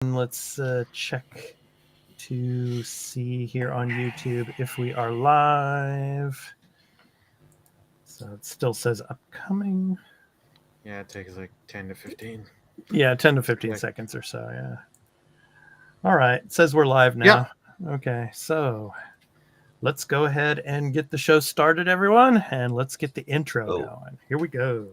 Let's check to see here on YouTube if we are live. So it still says upcoming. Yeah, it takes like 10 to 15. Yeah, 10 to 15 seconds or so, yeah. All right, it says we're live now. Yeah. Okay, so let's go ahead and get the show started, everyone, and let's get the intro going. Here we go.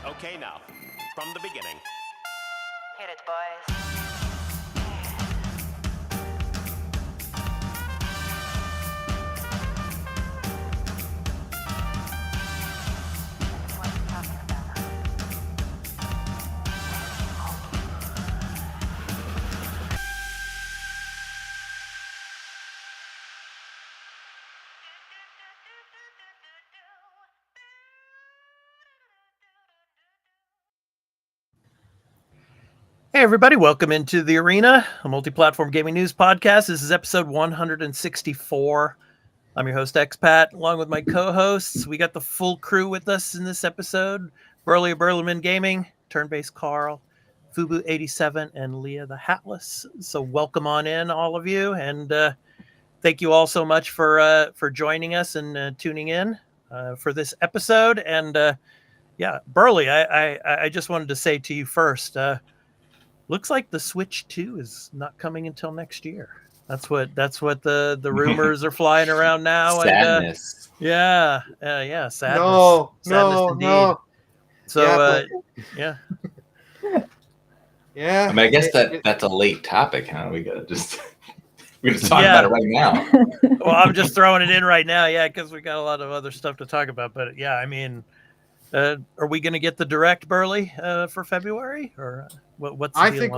Okay, now, from the beginning. Hit it, boys. What are you talking about? Hey, everybody. Welcome into the Arena, a multi-platform gaming news podcast. This is episode 164. I'm your host, Expat, along with my co-hosts. We got the full crew with us in this episode. Burley of Burlerman Gaming, Turn-Based Carl, Fubu87, and Leah the Hatless. So welcome on in, all of you. And thank you all so much for joining us and tuning in for this episode. And yeah, Burley, I just wanted to say to you first, looks like the Switch 2 is not coming until next year. That's what the rumors are flying around now. Sadness. And yeah, sadness. No, indeed. no. So yeah. Yeah. I mean, I guess that's a late topic, huh? We're gonna talk about it right now. Well, I'm just throwing it in right now, yeah, because we got a lot of other stuff to talk about. But yeah, I mean, are we going to get the direct, Burley, for February, or what's? I think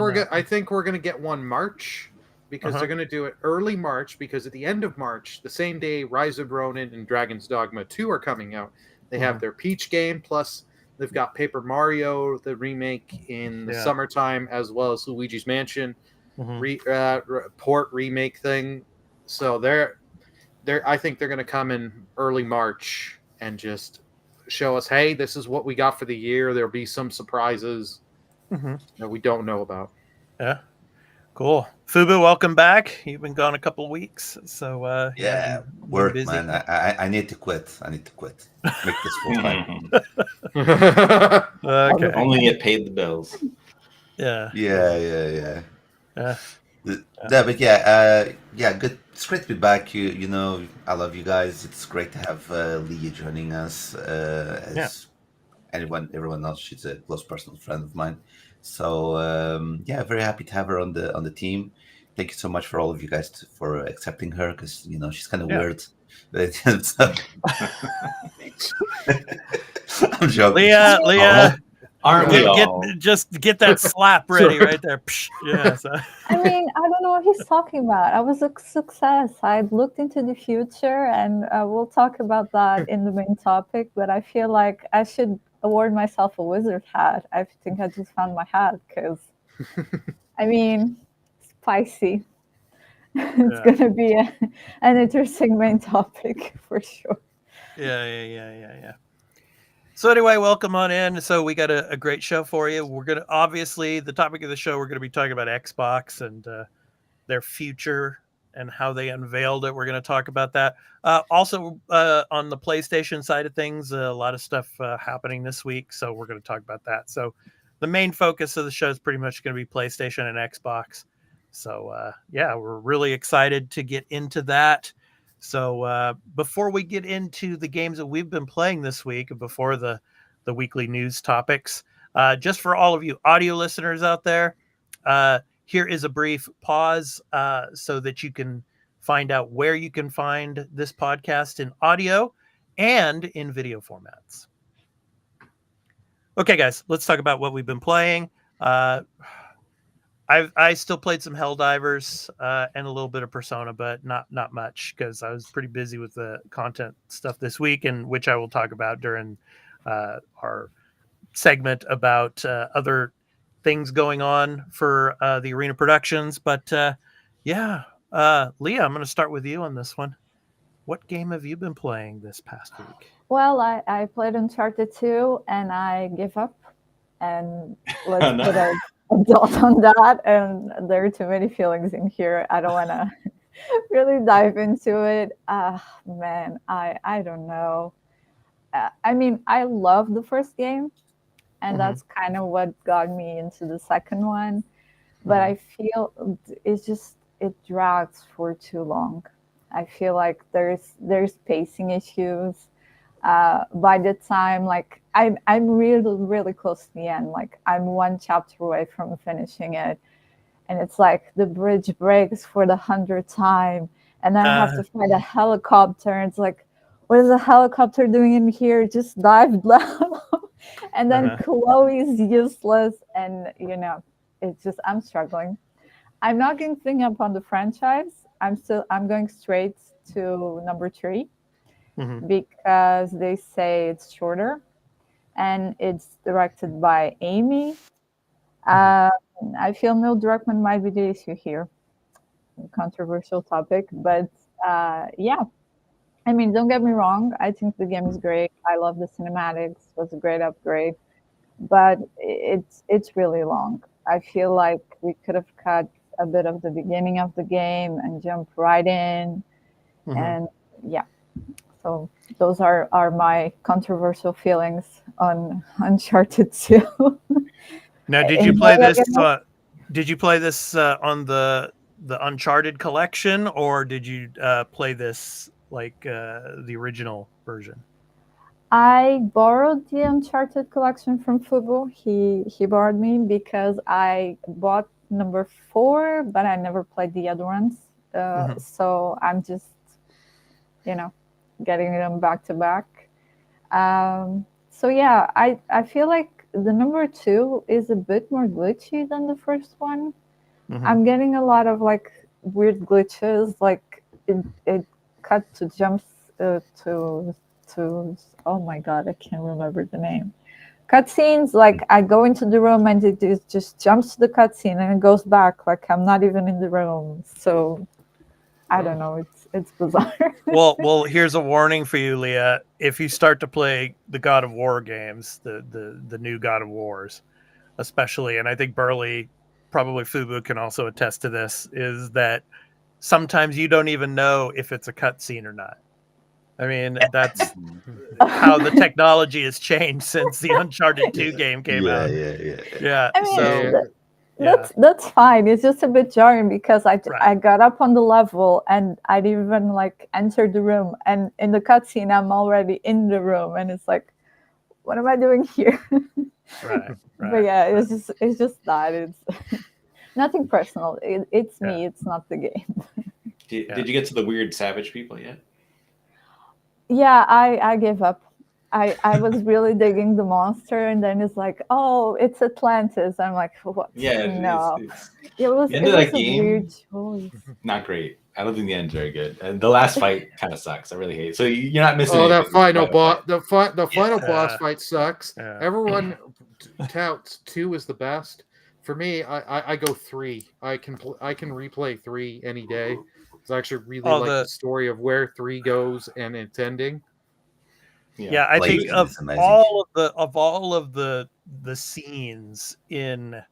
we're gonna get one March, because they're gonna do it early March, because at the end of March, the same day Rise of Ronin and Dragon's Dogma 2 are coming out. They have their Peach game, plus they've got Paper Mario, the remake in the summertime, as well as Luigi's Mansion port remake thing. So I think they're gonna come in early March and just show us, hey, this is what we got for the year. There'll be some surprises that we don't know about. Yeah, cool. Fubu, welcome back. You've been gone a couple of weeks, so work, busy. man. I need to quit. Make this full time. Okay. Only get paid the bills. Yeah. But yeah, good. It's great to be back. You know, I love you guys. It's great to have Leah joining us. As everyone knows, she's a close personal friend of mine. So very happy to have her on the team. Thank you so much for all of you guys for accepting her, because she's kind of weird. I'm joking. Leah, Aren't we all? Get that slap ready right there. Psh, yeah. So. I mean, I don't know what he's talking about. I was a success. I looked into the future, and we'll talk about that in the main topic. But I feel like I should award myself a wizard hat. I think I just found my hat because, I mean, spicy. It's gonna be an interesting main topic for sure. Yeah. So anyway, welcome on in. So we got a great show for you. We're gonna obviously the topic of the show. We're gonna be talking about Xbox and their future and how they unveiled it. We're gonna talk about that. Also on the PlayStation side of things, a lot of stuff happening this week. So we're gonna talk about that. So the main focus of the show is pretty much gonna be PlayStation and Xbox. So we're really excited to get into that. So before we get into the games that we've been playing this week, before the weekly news topics, just for all of you audio listeners out there, here is a brief pause so that you can find out where you can find this podcast in audio and in video formats. Okay, guys, let's talk about what we've been playing. I still played some Helldivers and a little bit of Persona, but not much because I was pretty busy with the content stuff this week, and which I will talk about during our segment about other things going on for the Arena Productions. But Leah, I'm going to start with you on this one. What game have you been playing this past week? Well, I played Uncharted 2 and I give up. And let's put a dot on that. And there are too many feelings in here. I don't want to really dive into it. Man, I don't know. I mean, I love the first game, and that's kind of what got me into the second one. But I feel it drags for too long. I feel like there's pacing issues. By the time, like, I'm really close to the end. Like, I'm one chapter away from finishing it, and it's like the bridge breaks for the 100th time, and then I have to find a helicopter. And it's like, what is a helicopter doing in here? Just dive down. And then Chloe's useless, and it's just, I'm struggling. I'm not giving up on the franchise. I'm going straight to number 3. Because they say it's shorter and it's directed by Amy. I feel Neil Druckmann might be the issue here. Controversial topic, but I mean, don't get me wrong. I think the game is great. I love the cinematics. It was a great upgrade, but it's really long. I feel like we could have cut a bit of the beginning of the game and jump right in, and So those are my controversial feelings on Uncharted 2. Now, did you play this? Did you play this on the Uncharted collection, or did you play this like the original version? I borrowed the Uncharted collection from Fubu. He borrowed me because I bought number 4, but I never played the other ones. So I'm just, getting them back to back. So yeah, I feel like the number 2 is a bit more glitchy than the first one. I'm getting a lot of like weird glitches, like it cut to jumps to oh my god, I can't remember the name. Cutscenes, like I go into the room and it just jumps to the cutscene and it goes back like I'm not even in the room. So I don't know. It's bizarre. well, here's a warning for you, Leah. If you start to play the God of War games, the new God of Wars, especially, and I think Burley, probably Fubu can also attest to this, is that sometimes you don't even know if it's a cutscene or not. I mean, that's how the technology has changed since the Uncharted 2 game came out. Yeah. I mean, that's fine. It's just a bit jarring because I got up on the level and I didn't even like enter the room, and in the cutscene I'm already in the room, and it's like, what am I doing here? Right. But yeah, it's just that it's nothing personal. It's me. It's not the game. Did you get to the weird savage people yet? Yeah, I gave up. I was really digging the monster, and then it's like, oh, it's Atlantis. I'm like, what? Yeah, No, it's it was the end of that a weird game. choice. Not great. I don't think the end's very good. And the last fight kind of sucks. I really hate it. So you're not missing Oh, that anything. final boss, fight. the final boss fight sucks. Yeah. Everyone touts 2 is the best. For me, I go 3. I can replay 3 any day. 'Cause I actually really like the story of where 3 goes and its ending. Yeah, I think Playing is amazing. all of the scenes in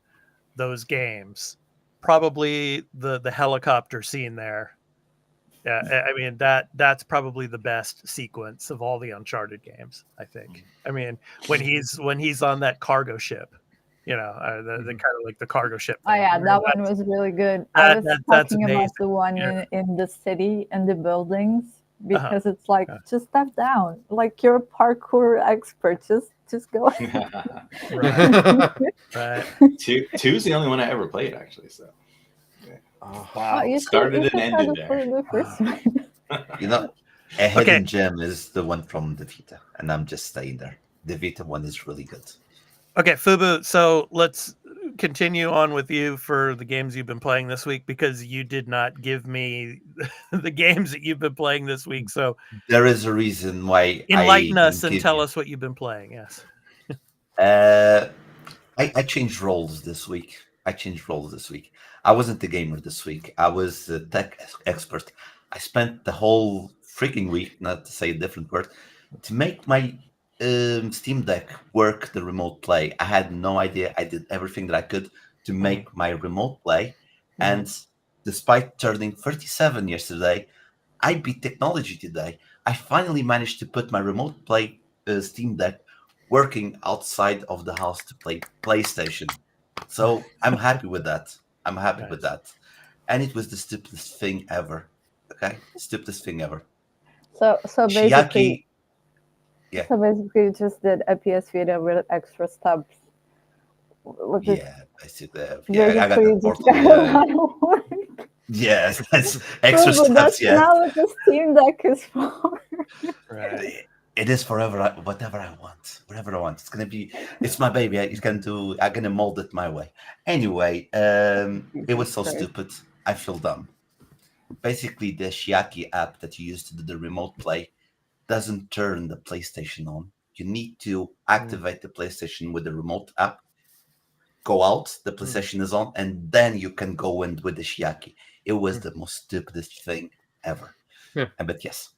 those games, probably the helicopter scene there. Yeah, I mean that's probably the best sequence of all the Uncharted games, I think. I mean, when he's on that cargo ship, the kind of like the cargo ship Oh thing. yeah, that one was really good. I was that's talking about amazing. the one in the city and the buildings because it's like, just step down. Like, you're a parkour expert. Just go. Right. Two's the only one I ever played, actually. So Wow. You started should and try ended to there. play the first one. A hidden gem is the one from the Vita, and I'm just staying there. The Vita one is really good. Okay, Fubu, so let's continue on with you for the games you've been playing this week, because you did not give me the games that you've been playing this week. So there is a reason why. Enlighten us and tell us what you've been playing. Yes. I changed roles this week. I wasn't the gamer this week. I was a tech expert. I spent the whole freaking week, not to say a different word, to make my Steam Deck work the remote play. I had no idea. I did everything that I could to make my remote play. And despite turning 37 yesterday, I beat technology today. I finally managed to put my remote play Steam Deck working outside of the house to play PlayStation. So I'm happy with that. And it was the stupidest thing ever. Okay? Stupidest thing ever. So basically, yeah. So basically, you just did a PS Vita with extra stubs. Basically. I got the portal. Yes, that's extra so steps. That's Yeah. not what the Steam Deck is for. Right. It is forever. Whatever I want. It's my baby. I'm gonna mold it my way. Anyway, it was so stupid. I feel dumb. Basically, the Shiaki app that you use to do the remote play doesn't turn the PlayStation on. You need to activate the PlayStation with the remote app. Go out, the PlayStation is on, and then you can go in with the Shiaki. It was the most stupidest thing ever. Yeah. But yes,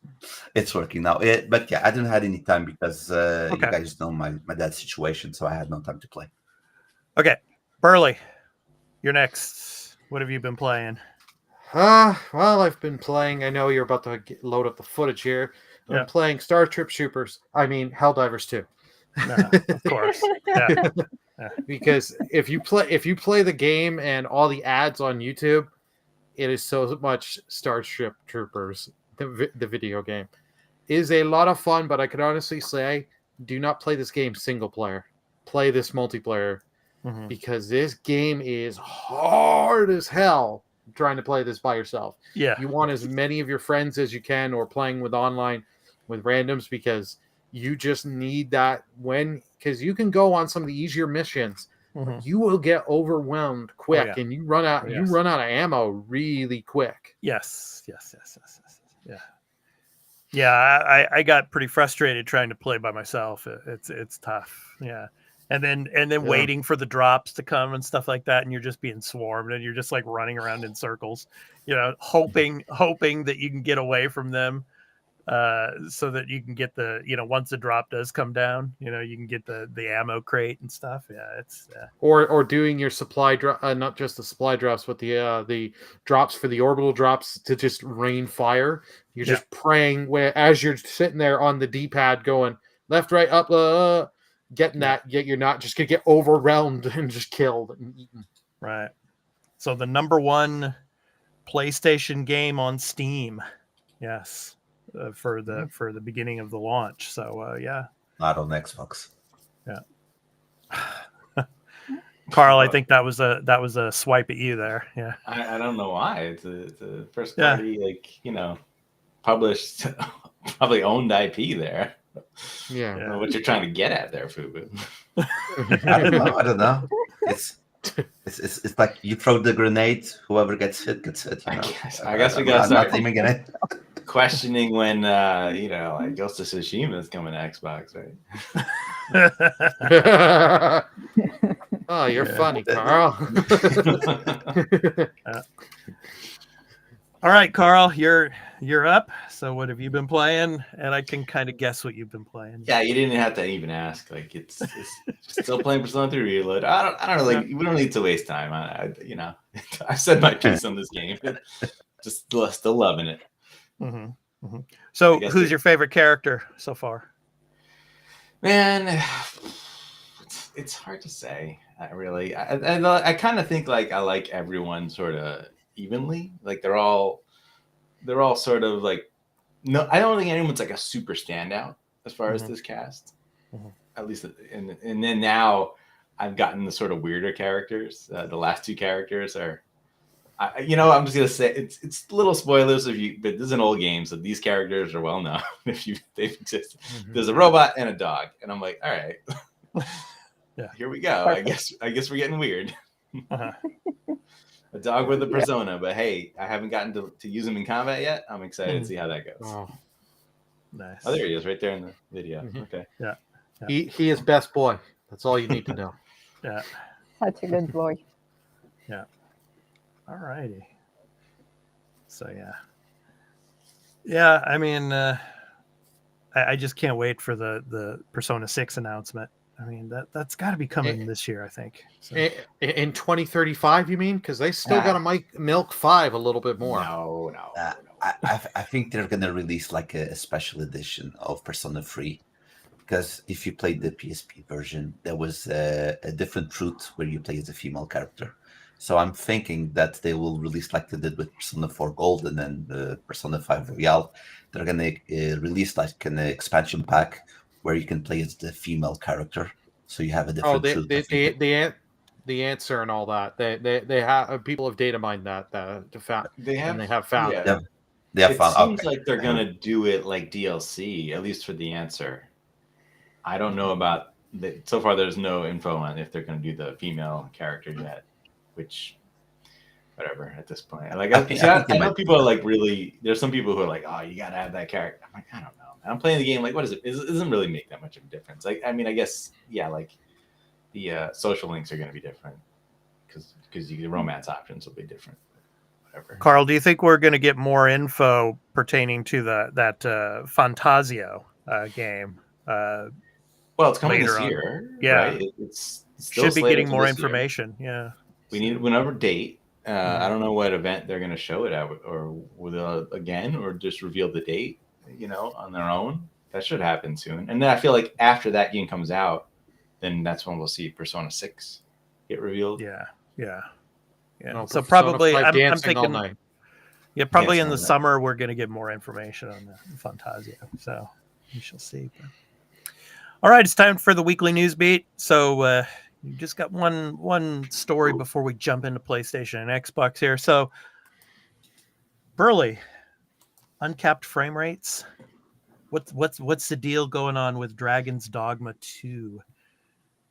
it's working now. But yeah, I didn't have any time because you guys know my dad's situation, so I had no time to play. Okay, Burley, you're next. What have you been playing? Well, I've been playing. I know you're about to load up the footage here. I'm playing Starship Troopers. I mean, Helldivers 2. Of course. Yeah. Because if you play the game and all the ads on YouTube, it is so much Starship Troopers. The video game is a lot of fun, but I could honestly say, do not play this game single player. Play this multiplayer, because this game is hard as hell. Trying to play this by yourself. Yeah, you want as many of your friends as you can, or playing with online with randoms, because you just need that because you can go on some of the easier missions. You will get overwhelmed quick, and you run out of ammo really quick. Yes. Yeah, I got pretty frustrated trying to play by myself. It's tough. Yeah. And then waiting for the drops to come and stuff like that, and you're just being swarmed, and you're just like running around in circles, hoping that you can get away from them, so that you can get the once the drop does come down, you can get the ammo crate and stuff. Yeah, it's or doing your supply drop, not just the supply drops, but the drops for the orbital drops to just rain fire. You're just praying as you're sitting there on the D-pad going left, right, up, getting that, yet you're not just gonna get overwhelmed and just killed and eaten. Right. So the number one PlayStation game on Steam, yes, for the beginning of the launch. So not on Xbox. Yeah. Carl, I think that was a swipe at you there. Yeah. I don't know why. It's a first party, published, probably owned IP there. Yeah. know what you're trying to get at there, Fubu. I don't know. It's like you throw the grenade, whoever gets hit gets hit. You I know? guess we gotta I'm not start aiming at it. questioning when like Ghost of Tsushima is coming to Xbox, right? Oh, you're funny, Carl. All right, Carl, you're up. So what have you been playing? And I can kind of guess what you've been playing. Yeah, you didn't have to even ask. Like it's still playing Persona 3 Reload. I don't know. Like we don't need to waste time. I've said my piece on this game. Just still loving it. Mm-hmm. Mm-hmm. So who's your favorite character so far? Man, it's hard to say. I kind of think like I like everyone sort of evenly. Like they're all sort of like, no, I don't think anyone's like a super standout as far as this cast. Mm-hmm. At least, and then now I've gotten the sort of weirder characters. The last two characters are, I'm just gonna say it's little spoilers but this is an old game, so these characters are well known they've existed. Mm-hmm. There's a robot and a dog, and I'm like, all right, yeah, here we go. Perfect. I guess we're getting weird. Uh-huh. A dog with a persona, but hey, I haven't gotten to use him in combat yet. I'm excited to see how that goes. Oh, nice. Oh, there he is, right there in the video. Mm-hmm. Okay. Yeah. He is best boy. That's all you need to know. Yeah. Such a good boy. Yeah. All righty. So yeah. I mean, I just can't wait for the Persona 6 announcement. I mean, that's got to be coming this year, I think. So. In 2035, you mean? Because they still got to milk 5 a little bit more. No. I think they're going to release like a special edition of Persona 3. Because if you played the PSP version, there was a different route where you play as a female character. So I'm thinking that they will release like they did with Persona 4 Gold and then the Persona 5 Royale. They're going to release like an expansion pack where you can play as the female character, so you have a different. The answer and all that. They have people have data mined that they have found. Yeah. They have found. It seems like they're gonna do it like DLC, at least for the answer. I don't know about so far. There's no info on if they're gonna do the female character yet, which. Whatever at this point. Like I know people are like really. There's some people who are like, "Oh, you gotta have that character." I'm like, I don't know. I'm playing the game. Like, what is it? It doesn't really make that much of a difference. Like, I mean, I guess like the social links are going to be different because the romance options will be different. Whatever. Carl, do you think we're going to get more info pertaining to that Fantasio game? Well, it's coming this year. Yeah, right? It's still should be getting more information. Year. Yeah, we need whenever date. I don't know what event they're going to show it at, or will they again, or just reveal the date, on their own. That should happen soon. And then I feel like after that game comes out, then that's when we'll see Persona 6 get revealed. Yeah. No, so probably I'm thinking, probably in the that. summer we're going to get more information on the Fantasio. So we shall see. All right, it's time for the weekly news beat. So. You just got one story before we jump into PlayStation and Xbox here. So, Burley, uncapped frame rates. What's the deal going on with Dragon's Dogma 2?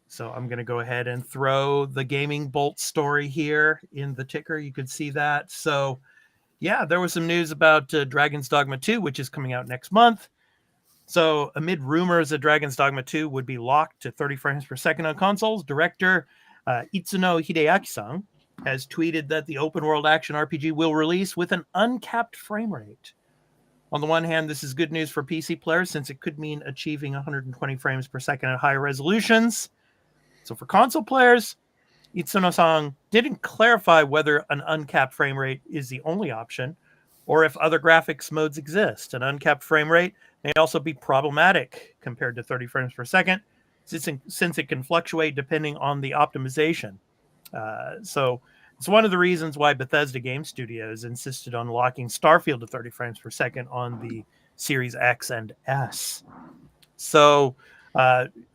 So I'm going to go ahead and throw the Gaming Bolt story here in the ticker. You could see that. So, yeah, there was some news about Dragon's Dogma 2, which is coming out next month. So, amid rumors that Dragon's Dogma 2 would be locked to 30 frames per second on consoles, director Itsuno Hideaki-san has tweeted that the open-world action RPG will release with an uncapped frame rate. On the one hand, this is good news for PC players since it could mean achieving 120 frames per second at higher resolutions. So, for console players, Itsuno-san didn't clarify whether an uncapped frame rate is the only option or if other graphics modes exist. An uncapped frame rate may also be problematic compared to 30 frames per second, since it can fluctuate depending on the optimization. So it's one of the reasons why Bethesda Game Studios insisted on locking Starfield to 30 frames per second on the Series X and S. So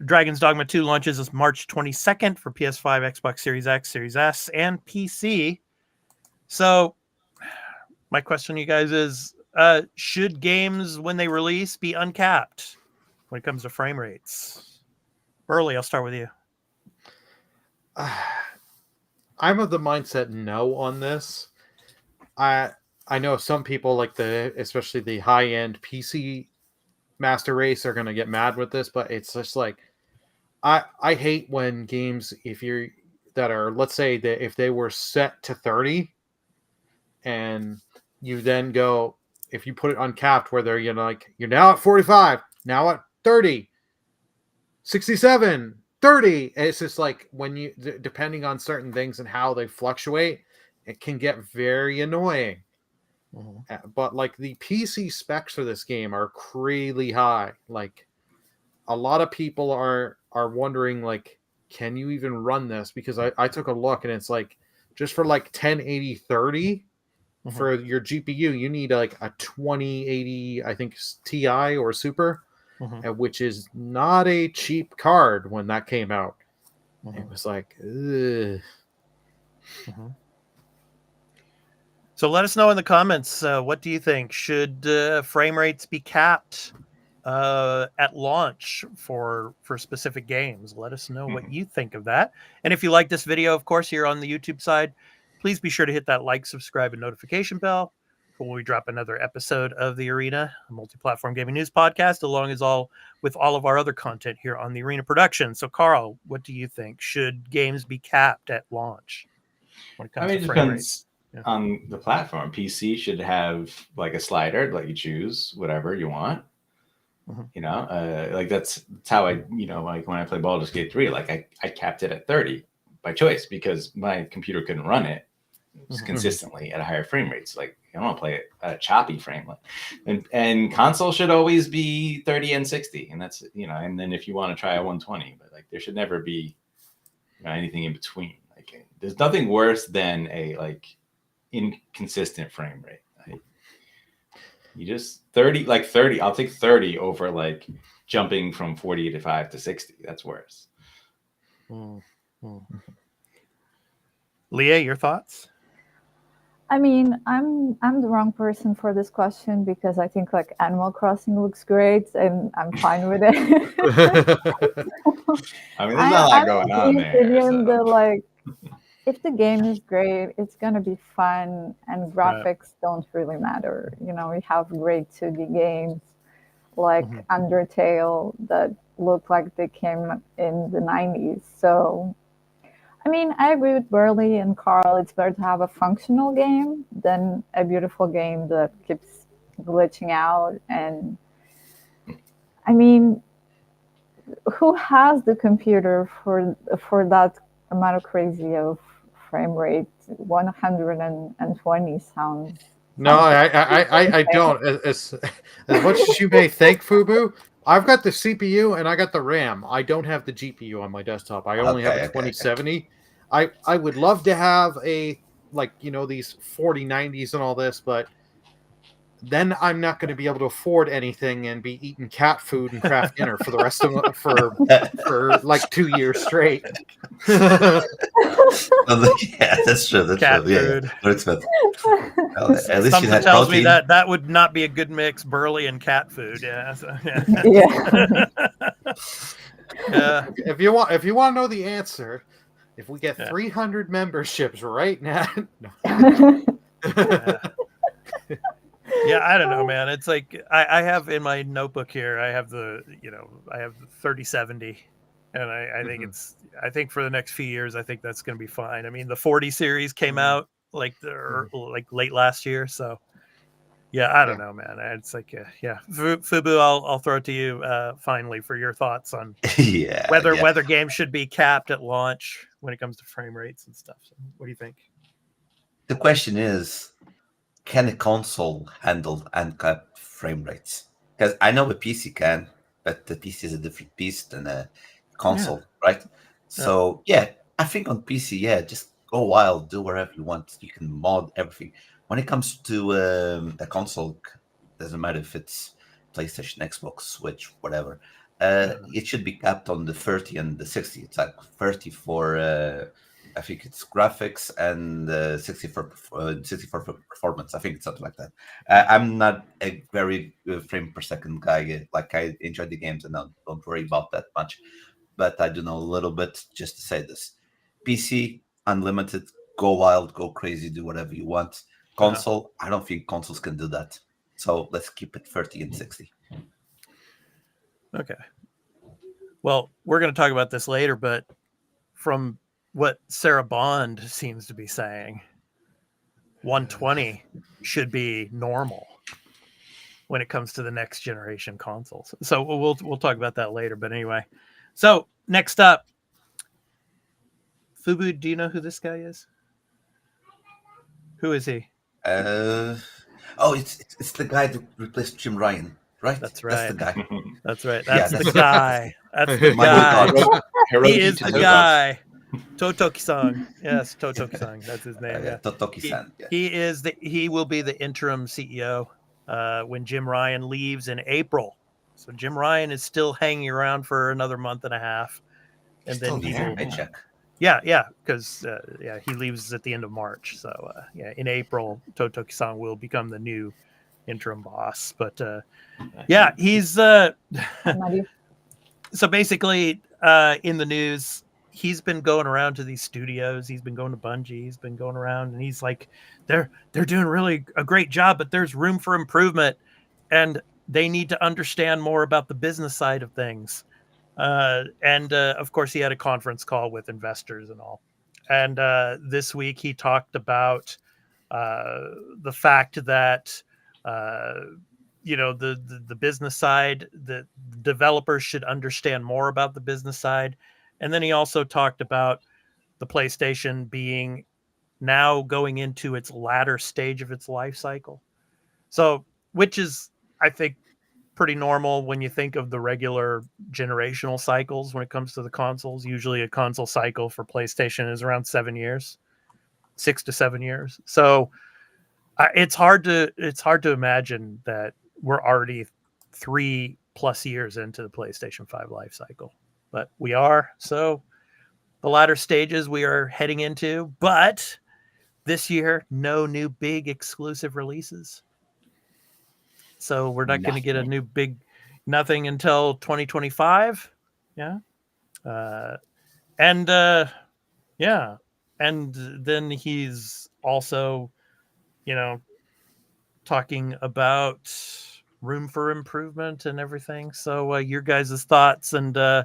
Dragon's Dogma 2 launches this March 22nd for PS5, Xbox Series X, Series S, and PC. So my question to you guys is, should games, when they release, be uncapped? when it comes to frame rates? Burley, I'll start with you. I'm of the mindset no on this. I know some people like especially the high end PC master race are going to get mad with this, but it's just like I hate when games let's say that if they were set to 30 and you then go, if you put it uncapped where you're now at 45, now at 30, 67, 30. It's just like when you, depending on certain things and how they fluctuate, it can get very annoying. But like the PC specs for this game are crazy high. Like a lot of people are wondering, like, can you even run this? Because I took a look and it's like just for like 1080 30 for your GPU, you need like a 2080, I think Ti or Super, which is not a cheap card when that came out. It was like, ugh. So let us know in the comments, what do you think? Should frame rates be capped at launch for specific games? Let us know what you think of that. And if you like this video, of course, here on the YouTube side, please be sure to hit that like, subscribe, and notification bell for when we drop another episode of The Arena, a multi-platform gaming news podcast, along as all of our other content here on The Arena production. So, Carl, what do you think? Should games be capped at launch when it comes to frame rates? On the platform. PC should have like a slider, let you choose whatever you want. You know, like that's how I, like when I play Baldur's Gate 3, like I capped it at 30 by choice because my computer couldn't run it consistently at a higher frame rates. Like I don't want to play it at a choppy frame rate. And console should always be 30 and 60. And that's, and then if you want to try a 120, but like there should never be anything in between. Like there's nothing worse than a like inconsistent frame rate. You just 30, I'll take 30 over like jumping from 45 to 60. That's worse. Leah, your thoughts? I mean, I'm the wrong person for this question because I think like Animal Crossing looks great and I'm fine with it. I mean, there's not a lot going on there. That, like, if the game is great, it's gonna be fun, and graphics don't really matter. We have great 2D games like Undertale that look like they came in the 90s. So, I mean, I agree with Burley and Carl. It's better to have a functional game than a beautiful game that keeps glitching out. And I mean, who has the computer for that amount of crazy of frame rate? 120 sounds. No, I don't. As much as you may think, Fubu, I've got the CPU and I got the RAM. I don't have the GPU on my desktop. I only have a 2070. I would love to have a these 4090s and all this, but then I'm not going to be able to afford anything and be eating cat food and craft dinner for the rest of for like 2 years straight. Yeah, that's true. That's Cat true. food. Yeah. They're expensive. Well, at least Something you had tells protein. me that would not be a good mix, Burley and cat food. Yeah. So, yeah. If you want to know the answer, if we get 300 memberships right now. Yeah, I don't know, man. It's like I have in my notebook here, I have the 3070, and I think I think for the next few years, I think that's going to be fine. I mean, the 40 series came out like late last year, so yeah, I don't know, man. It's like Fubu, I'll throw it to you finally for your thoughts on whether games should be capped at launch when it comes to frame rates and stuff. So what do you think? The question is, can a console handle uncapped frame rates? Because I know a PC can, but the PC is a different beast than a console, right? So I think on PC, just go wild, do whatever you want. You can mod everything. When it comes to a console, doesn't matter if it's PlayStation, Xbox, Switch, whatever. It should be capped on the 30 and the 60. It's like 30 for a I think it's graphics and 64 for performance. I think it's something like that. I'm not a very frame per second guy. Like, I enjoy the games and don't worry about that much. But I do know a little bit. Just to say this: PC unlimited, go wild, go crazy, do whatever you want. Console, I don't think consoles can do that. So let's keep it 30 and 60. Okay. Well, we're going to talk about this later, but from what Sarah Bond seems to be saying, 120 should be normal when it comes to the next generation consoles. So we'll talk about that later. But anyway, so next up, Fubu, do you know who this guy is? Who is he? It's the guy that replaced Jim Ryan, right? That's right. That's the guy. That's right. Yeah, That's the guy. That's the My guy. God. He is to the the guy. Totoki-san. Yes, Totoki-san. That's his name. Yeah. Totoki-san. Yeah. He will be the interim CEO when Jim Ryan leaves in April. So Jim Ryan is still hanging around for another month and a half, and Still then he there, will. paycheck. Yeah, because he leaves at the end of March. So in April, Totoki-san will become the new interim boss. But he's so basically in the news. He's been going around to these studios. He's been going to Bungie. He's been going around, and he's like, they're doing really a great job, but there's room for improvement, and they need to understand more about the business side of things. And of course, he had a conference call with investors and all. And this week, he talked about the fact that the business side, the developers should understand more about the business side. And then he also talked about the PlayStation being now going into its latter stage of its life cycle. So, which is, I think, pretty normal when you think of the regular generational cycles when it comes to the consoles. Usually a console cycle for PlayStation is around 7 years, 6 to 7 years. So it's hard to imagine that we're already 3+ years into the PlayStation 5 life cycle. But we are. So the latter stages we are heading into. But this year, no new big exclusive releases. So we're not going to get a new big nothing until 2025. Yeah. And then he's also, talking about room for improvement and everything. So your guys' thoughts and the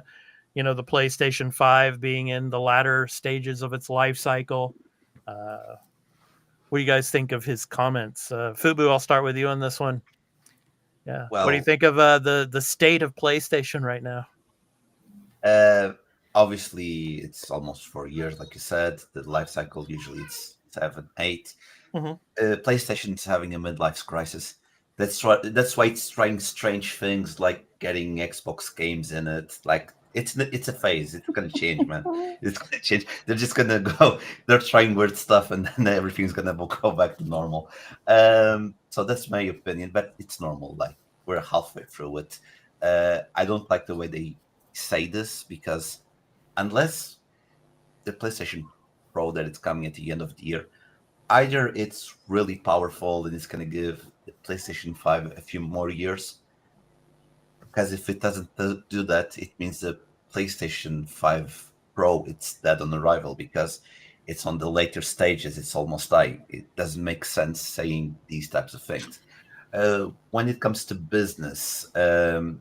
PlayStation 5 being in the latter stages of its life cycle. What do you guys think of his comments? Fubu, I'll start with you on this one. Yeah. Well, what do you think of the state of PlayStation right now? Obviously, it's almost 4 years, like you said. The life cycle usually it's 7, 8. PlayStation's having a midlife crisis. That's why it's trying strange things like getting Xbox games in it. Like it's a phase. It's gonna change, man. It's gonna change. They're just gonna go. They're trying weird stuff, and then everything's gonna go back to normal. So that's my opinion, but it's normal. Like we're halfway through it. I don't like the way they say this because unless the PlayStation Pro that it's coming at the end of the year, either it's really powerful and it's going to give the PlayStation 5 a few more years, because if it doesn't do that, it means the PlayStation 5 Pro, it's dead on arrival because it's on the later stages. It's almost died. It doesn't make sense saying these types of things. When it comes to business, I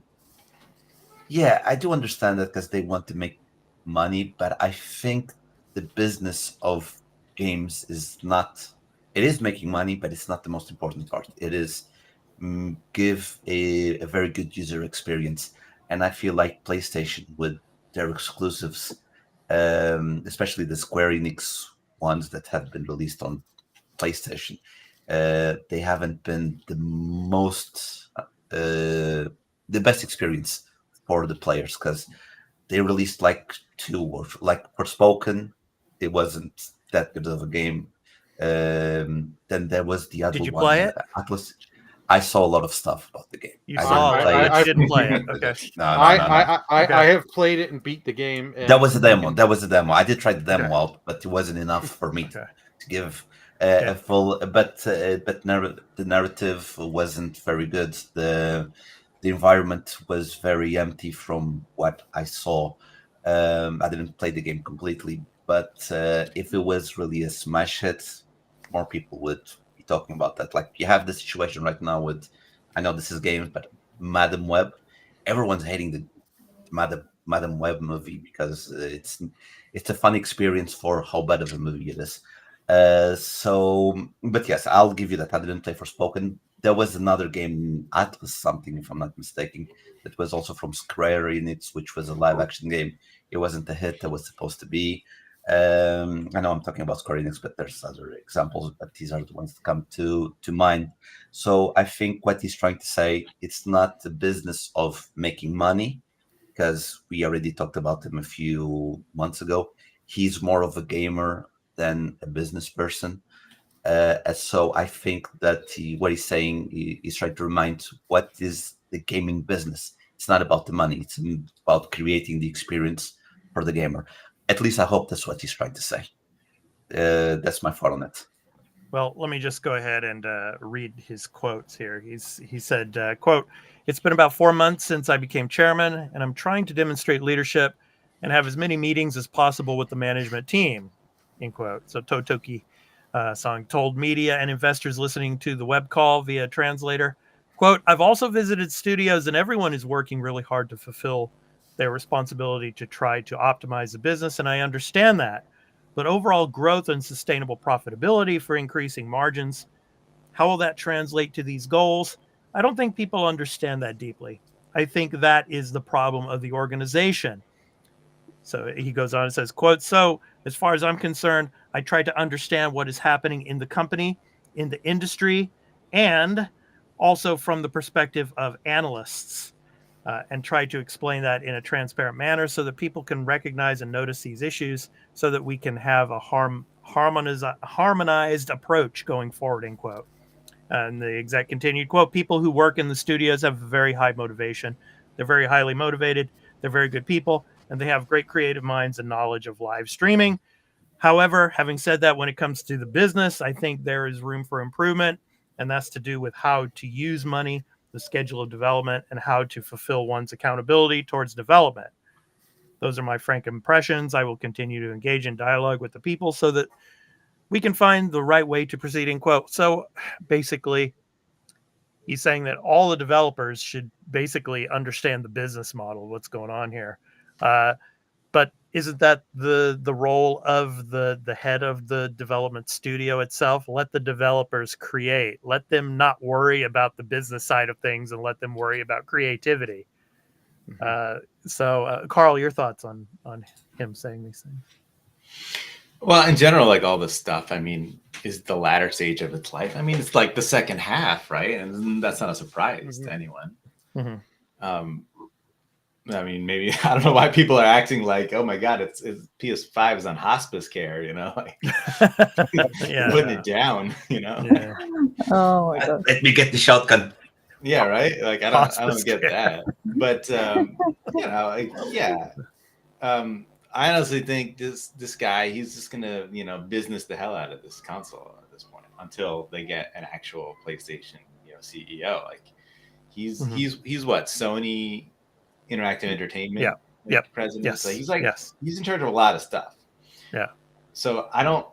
do understand that because they want to make money, but I think the business of games is not. It is making money, but it's not the most important part. It is give a very good user experience, and I feel like PlayStation with their exclusives, especially the Square Enix ones that have been released on PlayStation, they haven't been the most the best experience for the players because they released like 2 or like Forspoken. It wasn't that good of a game. Then there was the other one. Did you play it? Atlas. I saw a lot of stuff about the game. You I saw didn't it, play but it. you didn't play it. Okay. No. I have played it and beat the game. And That was a demo. That was a demo. I did try the demo Okay. out, but it wasn't enough for me Okay. to give Okay. a full. But the narrative wasn't very good. The environment was very empty from what I saw. I didn't play the game completely, but if it was really a smash hit, more people would be talking about that. Like you have the situation right now with, I know this is games, but Madam Web, everyone's hating the Madam Web movie because it's a fun experience for how bad of a movie it is. But yes, I'll give you that. I didn't play Forspoken. There was another game, Atlas something, if I'm not mistaken, that was also from Square Enix, which was a live action game. It wasn't the hit that was supposed to be. I know I'm talking about Square Enix, but there's other examples, but these are the ones that come to mind. So I think what he's trying to say, it's not the business of making money, because we already talked about him a few months ago. He's more of a gamer than a business person. So I think that what he's saying, he's trying to remind what is the gaming business. It's not about the money. It's about creating the experience for the gamer. At least I hope that's what he's trying to say. That's my thought on it. Well, let me just go ahead and read his quotes here. He said, quote, "It's been about 4 months since I became chairman, and I'm trying to demonstrate leadership and have as many meetings as possible with the management team," end quote. So Totoki Song told media and investors listening to the web call via translator, quote, "I've also visited studios and everyone is working really hard to fulfill their responsibility to try to optimize the business, and I understand that. But overall growth and sustainable profitability for increasing margins, how will that translate to these goals? I don't think people understand that deeply. I think that is the problem of the organization." So he goes on and says, quote, "So as far as I'm concerned, I try to understand what is happening in the company, in the industry, and also from the perspective of analysts, and try to explain that in a transparent manner so that people can recognize and notice these issues so that we can have a harmonized approach going forward," end quote. And the exec continued, quote, "People who work in the studios have very high motivation. They're very highly motivated. They're very good people, and they have great creative minds and knowledge of live streaming. However, having said that, when it comes to the business, I think there is room for improvement, and that's to do with how to use money, the schedule of development, and how to fulfill one's accountability towards development. Those are my frank impressions. I will continue to engage in dialogue with the people so that we can find the right way to proceed," end quote. So basically, he's saying that all the developers should basically understand the business model, what's going on here. But isn't that the role of the head of the development studio itself? Let the developers create. Let them not worry about the business side of things and let them worry about creativity. So, Carl, your thoughts on him saying these things? Well, in general, like all this stuff, I mean, is the latter stage of its life. I mean, it's like the second half, right? And that's not a surprise to anyone. I mean, maybe I don't know why people are acting like, oh my God, it's PS5 is on hospice care, you know, like putting it down, you know. Yeah. Oh my god. Let me get the shotgun. Yeah, right. Like I don't get that, but you know, like yeah. I honestly think this guy, he's just gonna, you know, business the hell out of this console at this point until they get an actual PlayStation, you know, CEO. Like he's what, Sony Interactive Entertainment president. Yes. So he's like yes. he's in charge of a lot of stuff. Yeah. So I don't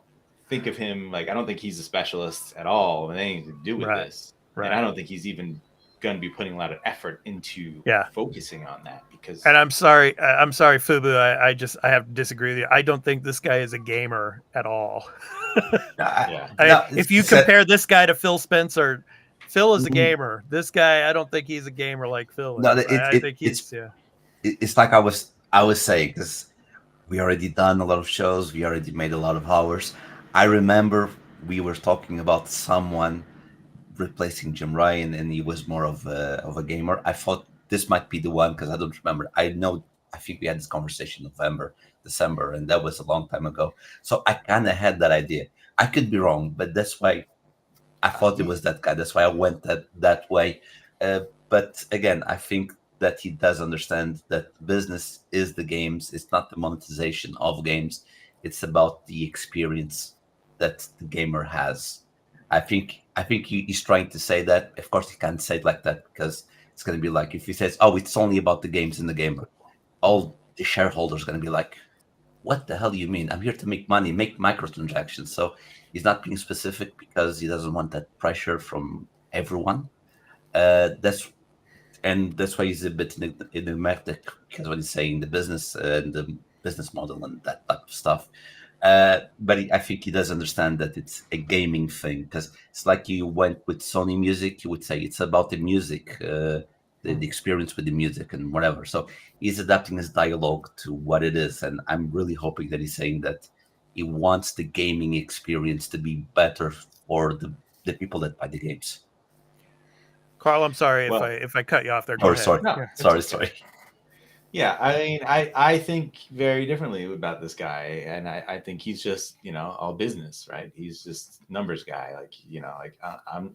think of him like, I don't think he's a specialist at all with anything to do with this. Right. And I don't think he's even going to be putting a lot of effort into focusing on that because. And I'm sorry, Fubu. I have to disagree with you. I don't think this guy is a gamer at all. If you compare this guy to Phil Spencer, Phil is a gamer. This guy, I don't think he's a gamer like Phil is. I think he's It's like I was saying, because we already done a lot of shows, we already made a lot of hours. I remember we were talking about someone replacing Jim Ryan, and he was more of a gamer. I thought this might be the one because I don't remember. I think we had this conversation November, December, and that was a long time ago. So I kind of had that idea. I could be wrong, but that's why I thought it was that guy. That's why I went that way. But again, I think that he does understand that business is the games. It's not the monetization of games. It's about the experience that the gamer has. I think he's trying to say that. Of course, he can't say it like that because it's going to be like if he says, "Oh, it's only about the games and the gamer," all the shareholders are going to be like, "What the hell do you mean? I'm here to make money, make microtransactions." So he's not being specific because he doesn't want that pressure from everyone. That's why he's a bit enigmatic, because what he's saying, the business and the business model and that type of stuff. But I think he does understand that it's a gaming thing, because it's like you went with Sony Music, you would say it's about the music, the experience with the music and whatever. So he's adapting his dialogue to what it is, and I'm really hoping that he's saying that he wants the gaming experience to be better for the people that buy the games. Carl, I'm sorry Well- if I cut you off there. Go ahead. Sorry, No, Yeah. sorry. Yeah, I mean, I think very differently about this guy, and I think he's just all business, right? He's just numbers guy, like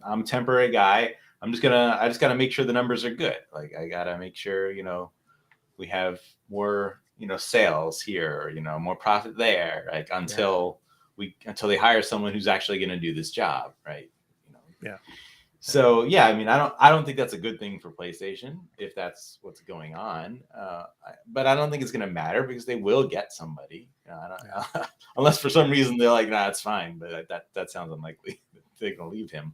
I'm temporary guy. I just gotta make sure the numbers are good. Like I gotta make sure we have more sales here, more profit there, like until they hire someone who's actually gonna do this job, right? Yeah. So yeah, I mean, I don't think that's a good thing for PlayStation if that's what's going on. But I don't think it's going to matter because they will get somebody. Unless for some reason they're like, nah, it's fine. But that sounds unlikely. They're going to leave him.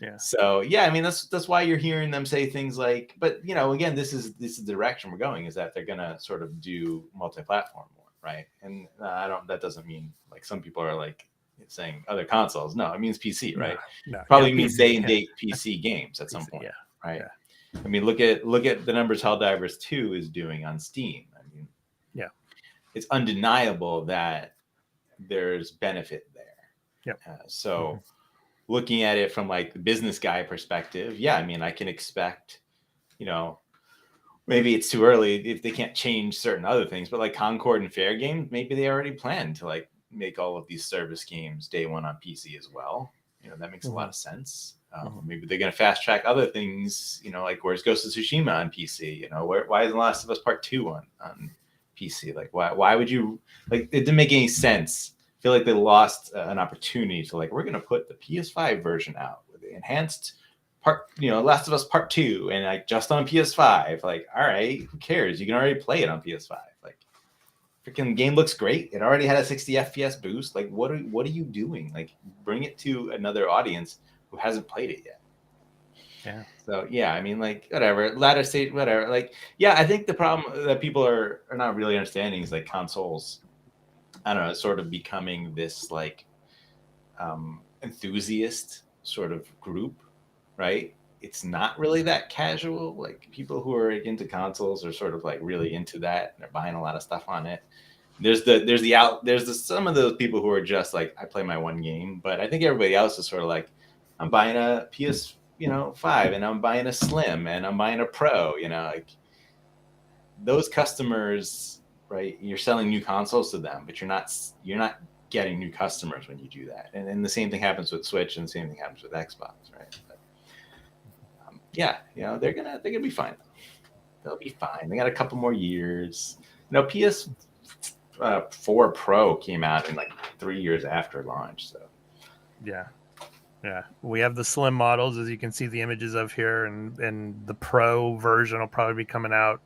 Yeah. So yeah, I mean, that's why you're hearing them say things like, but again, this is the direction we're going, is that they're going to sort of do multi-platform more, right? And that doesn't mean, like, some people are like saying other consoles. No, it means PC, right? No, Probably yeah, means PC, day and date PC games at some PC, point, yeah, right? yeah. I mean, look at the numbers Helldivers 2 is doing on Steam. I mean, yeah, it's undeniable that there's benefit there. Yep. So looking at it from like the business guy perspective, yeah, I mean, I can expect, maybe it's too early if they can't change certain other things, but like Concord and Fair Games, maybe they already plan to like make all of these service games day one on PC as well. That makes a lot of sense. Maybe they're going to fast track other things, like where's Ghost of Tsushima on PC? Why isn't Last of Us Part 2 on PC? Like, why would you, like, it didn't make any sense. I feel like they lost an opportunity to, like, we're going to put the PS5 version out with the enhanced part, Last of Us Part 2, and like just on PS5. Like, all right, who cares? You can already play it on PS5. Like, freaking game looks great. It already had a 60 FPS boost. Like, what are you doing? Like, bring it to another audience who hasn't played it yet. Yeah. So yeah, I mean, like, whatever, latter stage, whatever. Like, yeah, I think the problem that people are not really understanding is like consoles, I don't know, it's sort of becoming this like enthusiast sort of group, right? It's not really that casual. Like, people who are into consoles are sort of like really into that, and they're buying a lot of stuff on it. There's some of those people who are just like, I play my one game, but I think everybody else is sort of like, I'm buying a PS 5, and I'm buying a Slim, and I'm buying a Pro. Like, those customers, right? You're selling new consoles to them, but you're not getting new customers when you do that. And the same thing happens with Switch, and the same thing happens with Xbox, right? But, yeah, they're gonna be fine. They'll be fine. They got a couple more years. PS4 Pro came out in like 3 years after launch. So yeah. We have the slim models, as you can see the images of here, and the Pro version will probably be coming out,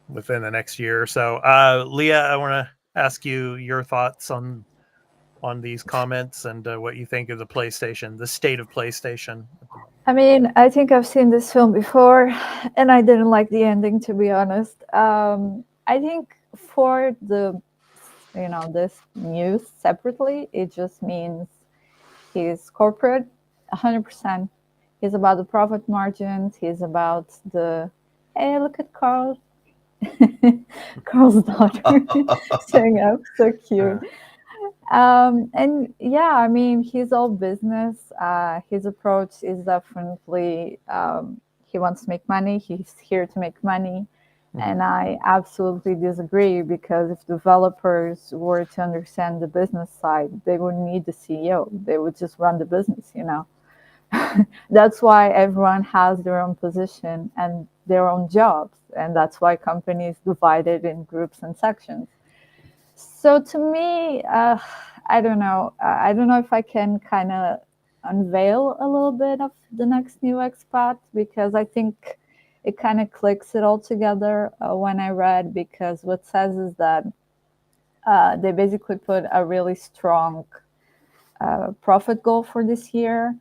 within the next year or so. Leah, I want to ask you your thoughts on these comments and what you think of the state of PlayStation. I mean, I think I've seen this film before, and I didn't like the ending, to be honest. I think for this news separately, it just means he's corporate, 100%. He's about the profit margins. He's about hey, look at Carl. Carl's daughter showing up, so cute. And yeah, I mean, he's all business. His approach is definitely he wants to make money. He's here to make money. And I absolutely disagree, because if developers were to understand the business side, they wouldn't need the CEO. They would just run the business, you know. That's why everyone has their own position and their own jobs. And that's why companies divided in groups and sections. So to me, I don't know. I don't know if I can kind of unveil a little bit of the next new expat, because I think it kind of clicks it all together when I read, because what says is that they basically put a really strong profit goal for this year,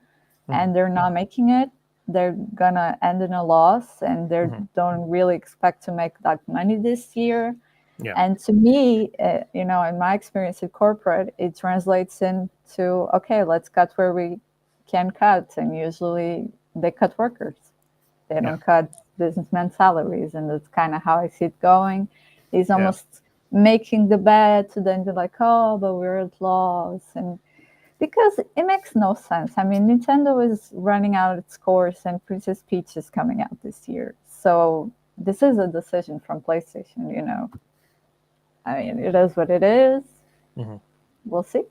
and they're not making it. They're gonna end in a loss, and they don't really expect to make that money this year. Yeah. And to me, you know, in my experience in corporate, it translates into, okay, let's cut where we can cut. And usually they cut workers. They don't cut businessmen salaries. And that's kind of how I see it going. He's almost making the bet to then be like, oh, but we're at loss. And because it makes no sense. I mean, Nintendo is running out its course, and Princess Peach is coming out this year. So this is a decision from PlayStation, you know. I mean, it is what it is. We'll see.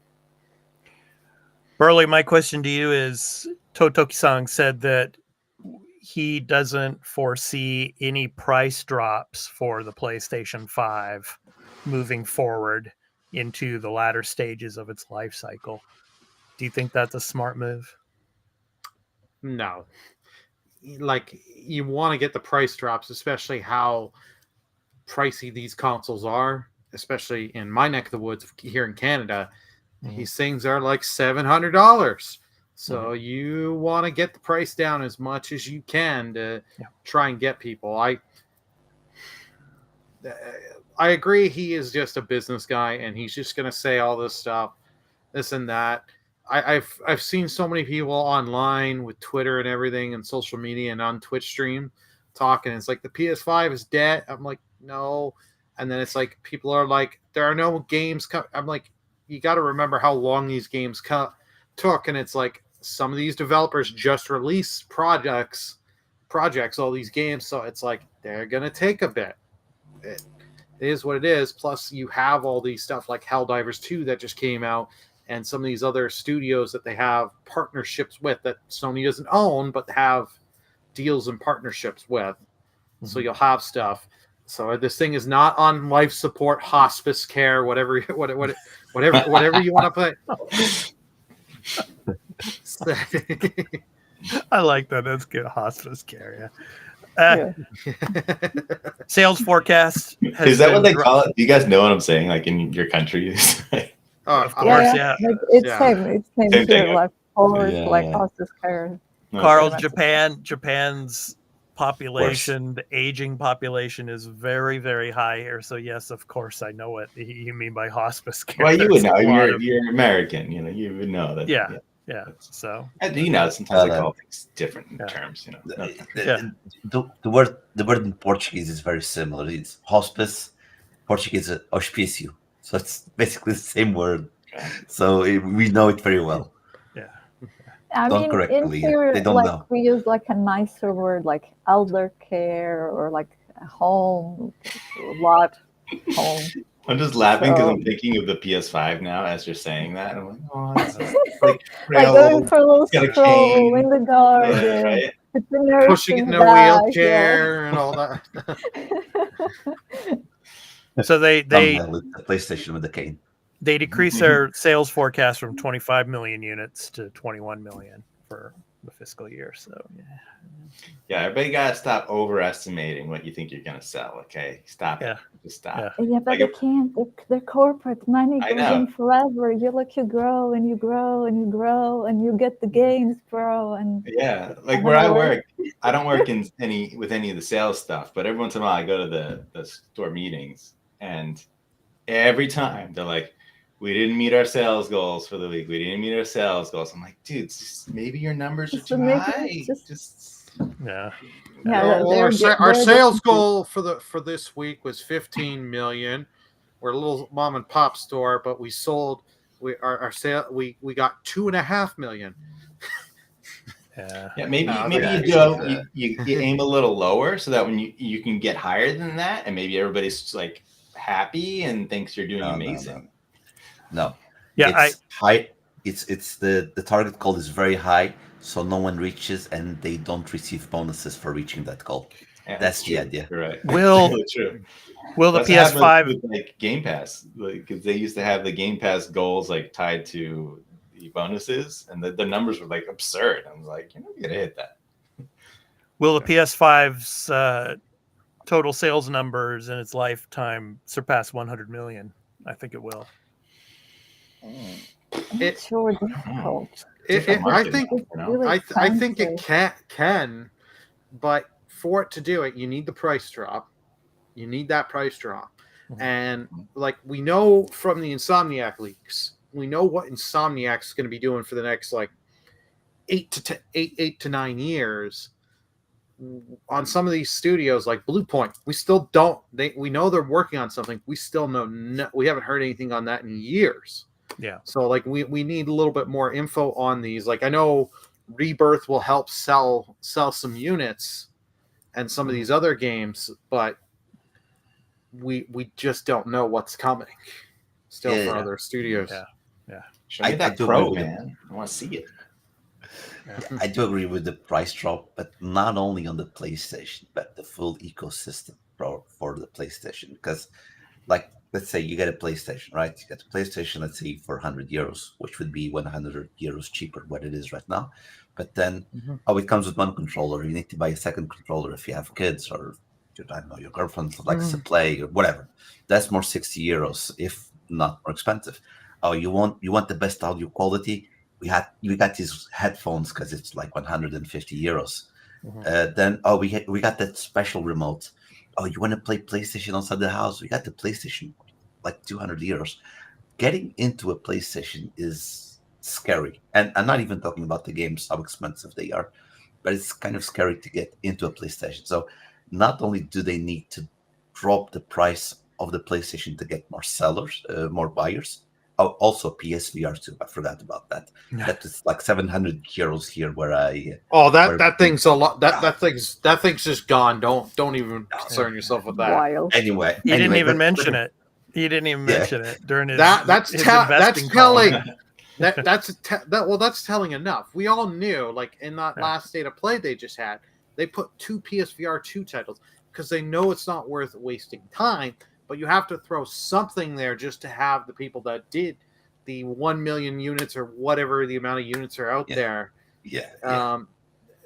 Burley, my question to you is, Totoki-san said that he doesn't foresee any price drops for the PlayStation 5 moving forward into the latter stages of its life cycle. Do you think that's a smart move? No. Like, you want to get the price drops, especially how pricey these consoles are, especially in my neck of the woods here in Canada. These things are like $700. So you want to get the price down as much as you can to try and get people. I agree, he is just a business guy, and he's just going to say all this stuff, this and that. I've seen so many people online with Twitter and everything and social media and on Twitch stream talking. It's like the PS5 is dead. I'm like, no. And then it's like people are like, there are no games. I'm like, you got to remember how long these games took. And it's like some of these developers just release projects, all these games. So it's like they're gonna take a bit. It is what it is. Plus, you have all these stuff like Helldivers 2 that just came out, and some of these other studios that they have partnerships with that Sony doesn't own, but have deals and partnerships with. So you'll have stuff. So this thing is not on life support, hospice care, whatever you want to put. I like that. That's good. Hospice care. Sales forecast. Is that what they call it? Do you guys know what I'm saying? Like in your country? Of course, yeah. It's same Same here, thing. like forward, like hospice care. Carl, Japan's population, the aging population is very, very high here. So yes, of course, I know what you mean by hospice care. Well, you would know. You're American. You know, you would know that. Yeah. So you know, sometimes they call things different terms. You know, the word in Portuguese is very similar. It's hospice. Portuguese is hospício. So it's basically the same word. So we know it very well. I mean, in here, they don't like, know. we use like a nicer word, like elder care, or like home, lot, home. I'm just laughing because I'm thinking of the PS5 now as you're saying that. I'm like, oh, that's like going for a little stroll in the garden. Yeah, right? Pushing in a wheelchair and all that. So they the PlayStation with the cane. They decreased their sales forecast from 25 million units to 21 million for the fiscal year. So yeah, everybody gotta stop overestimating what you think you're gonna sell. Okay, stop it. Just stop. Yeah, but they can't. They're corporate. Money goes in forever. You grow and you grow and you grow and you get the gains, bro. And yeah, like where I work, I don't work with any of the sales stuff, but every once in a while I go to the store meetings, and every time they're like, we didn't meet our sales goals for the week. We didn't meet our sales goals. I'm like, dude, maybe your numbers are too high. Our sales goal for this week was 15 million. We're a little mom and pop store, but we sold. We got 2.5 million. Yeah, maybe No, maybe yeah, you do you aim a little lower so that when you can get higher than that, and maybe everybody's like happy and thinks you're doing amazing. No. Yeah, It's high. It's the target goal is very high, so no one reaches, and they don't receive bonuses for reaching that goal. Yeah, That's the true. idea. You're right. Will- Totally true. will the That's what happened PS5 with like Game Pass, because they used to have the Game Pass goals like tied to the bonuses, and the numbers were like absurd. I was like, you're not gonna hit that. will the PS5's total sales numbers in its lifetime surpass 100 million? I think it will. I'm It- not sure difficult. Different I market, think It's you know? really I think it expensive. can, but for it to do it, you need the price drop. You need that price drop, Mhm. and like we know from the Insomniac leaks, we know what Insomniac's going to be doing for the next like 8 to 9 years on some of these studios like Blue Point. We still don't. We know they're working on something. We still know we haven't heard anything on that in years. Yeah. So like we need a little bit more info on these. Like I know Rebirth will help sell some units and some of these other games, but we just don't know what's coming still for Yeah. other studios. Yeah. Show me I that do pro, agree with man. I want to see it. I do agree with the price drop, but not only on the PlayStation, but the full ecosystem for the PlayStation. Because, like, let's say you get a PlayStation, right? You get a PlayStation, let's say, for €100, which would be €100 cheaper what it is right now. But then, it comes with one controller. You need to buy a second controller if you have kids or I don't know, your girlfriend likes to play or whatever. That's more €60, if not more expensive. Oh, you want the best audio quality? We got these headphones because it's like €150. Then we got that special remote. Oh, you want to play PlayStation outside the house? We got the PlayStation, like €200. Getting into a PlayStation is scary, and I'm not even talking about the games, how expensive they are, but it's kind of scary to get into a PlayStation. So not only do they need to drop the price of the PlayStation to get more sellers, more buyers. Oh, also PSVR 2. I forgot about that. That is like €700 here, where I. That thing's a lot. That thing's just gone. Don't even concern yourself with that. Wild. Anyway, He didn't even but- mention it. He didn't even Yeah. mention it during his That's his that's investing telling. call. That's telling enough. We all knew, like in that last state of play they just had, they put 2 PSVR 2 titles because they know it's not worth wasting time. But you have to throw something there just to have the people that did the 1 million units or whatever the amount of units are out there. Yeah.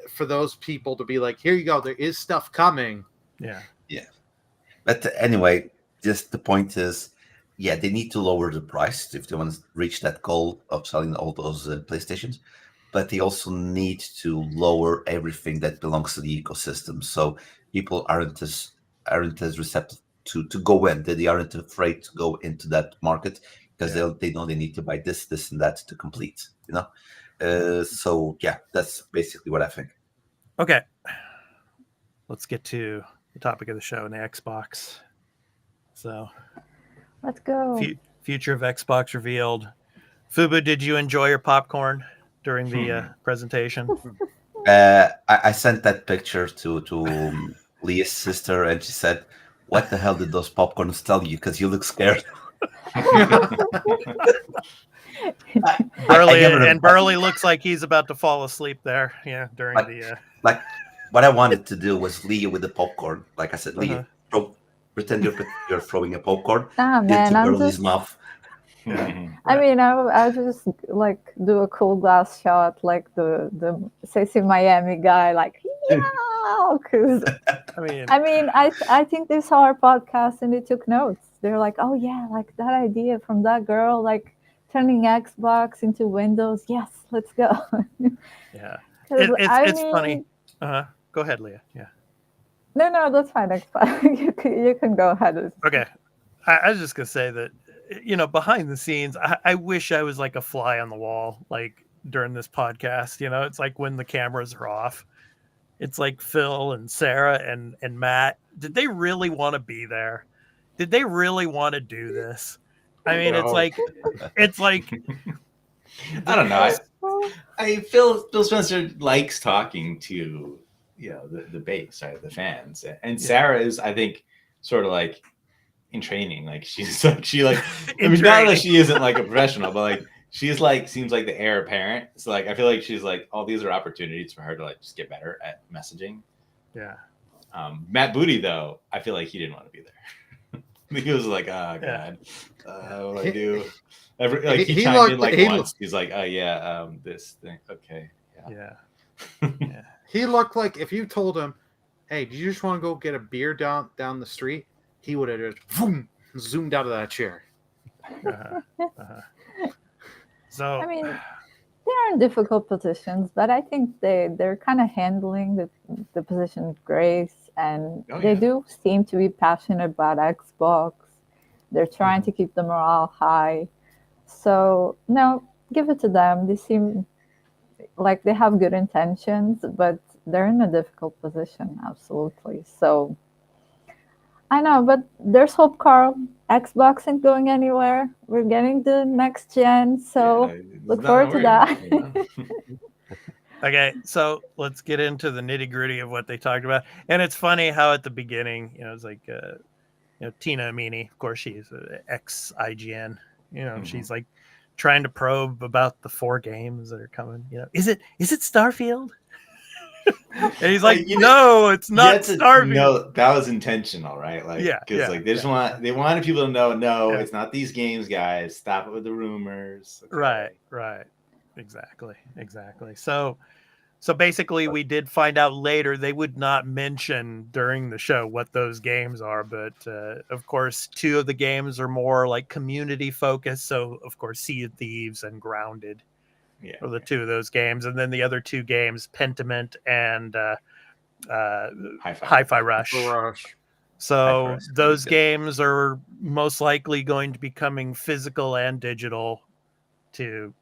For those people to be like, here you go, there is stuff coming. Yeah. But anyway, just the point is, they need to lower the price if they want to reach that goal of selling all those PlayStations. But they also need to lower everything that belongs to the ecosystem, so people aren't as receptive to go in. They aren't afraid to go into that market because they know they need to buy this, and that to complete. So that's basically what I think. Okay. Let's get to the topic of the show, the Xbox. So, Let's go. future of Xbox revealed. Fubu, did you enjoy your popcorn during the presentation? I sent that picture to Leah's sister, and she said, "What the hell did those popcorns tell you? Because you look scared." Burley looks like he's about to fall asleep there. Yeah, during like what I wanted to do was Leah with the popcorn. Like I said, Leah, pretend you're throwing a popcorn into Burley's mouth. I mean, I just like do a cool glass shot, like the Sexy Miami guy, like because I mean, I think they saw our podcast and they took notes. They're like, oh yeah, like that idea from that girl, like turning Xbox into Windows. Yes, let's go. Yeah, it's funny. Go ahead, Leah. Yeah. No, that's fine. You can go ahead. Okay, I was just gonna say that. Behind the scenes, I wish I was like a fly on the wall, like during this podcast. It's like when the cameras are off. It's like Phil and Sarah and Matt. Did they really want to be there? Did they really want to do this? I mean, it's like I don't know. Phil Spencer likes talking to the base, right, the fans, and Sarah is, I think, sort of like in training, like she's like I mean, not that she isn't like a professional, but like she's like seems like the heir apparent. So like I feel like she's like, oh, these are opportunities for her to like just get better at messaging. Yeah. Matt Booty though, I feel like he didn't want to be there. He was like, oh god, what do I do? He chimed in like once. He's like, oh yeah, this thing, okay, yeah. He looked like if you told him, hey, do you just want to go get a beer down the street? He would have just boom, zoomed out of that chair. So I mean, they're in difficult positions, but I think they're kind of handling the position with grace, and they do seem to be passionate about Xbox. They're trying to keep the morale high. So no, give it to them. They seem like they have good intentions, but they're in a difficult position, absolutely. So I know, but there's hope, Carl. Xbox isn't going anywhere. We're getting the next gen, so look forward to that. Okay, so let's get into the nitty gritty of what they talked about. And it's funny how at the beginning, it's like, Tina Amini, of course, she's ex-IGN. She's like trying to probe about the 4 games that are coming. Is it Starfield? And he's like, no, it's not Starfield. No, that was intentional, right? Like, because like they just wanted people to know, no, it's not these games, guys. Stop it with the rumors. Okay. Right. Exactly. So basically, we did find out later they would not mention during the show what those games are, but of course, 2 of the games are more like community focused. So of course, Sea of Thieves and Grounded. Or the 2 of those games, and then the other 2 games, Pentiment and Hi-Fi Rush. So those games are most likely going to be coming physical and digital to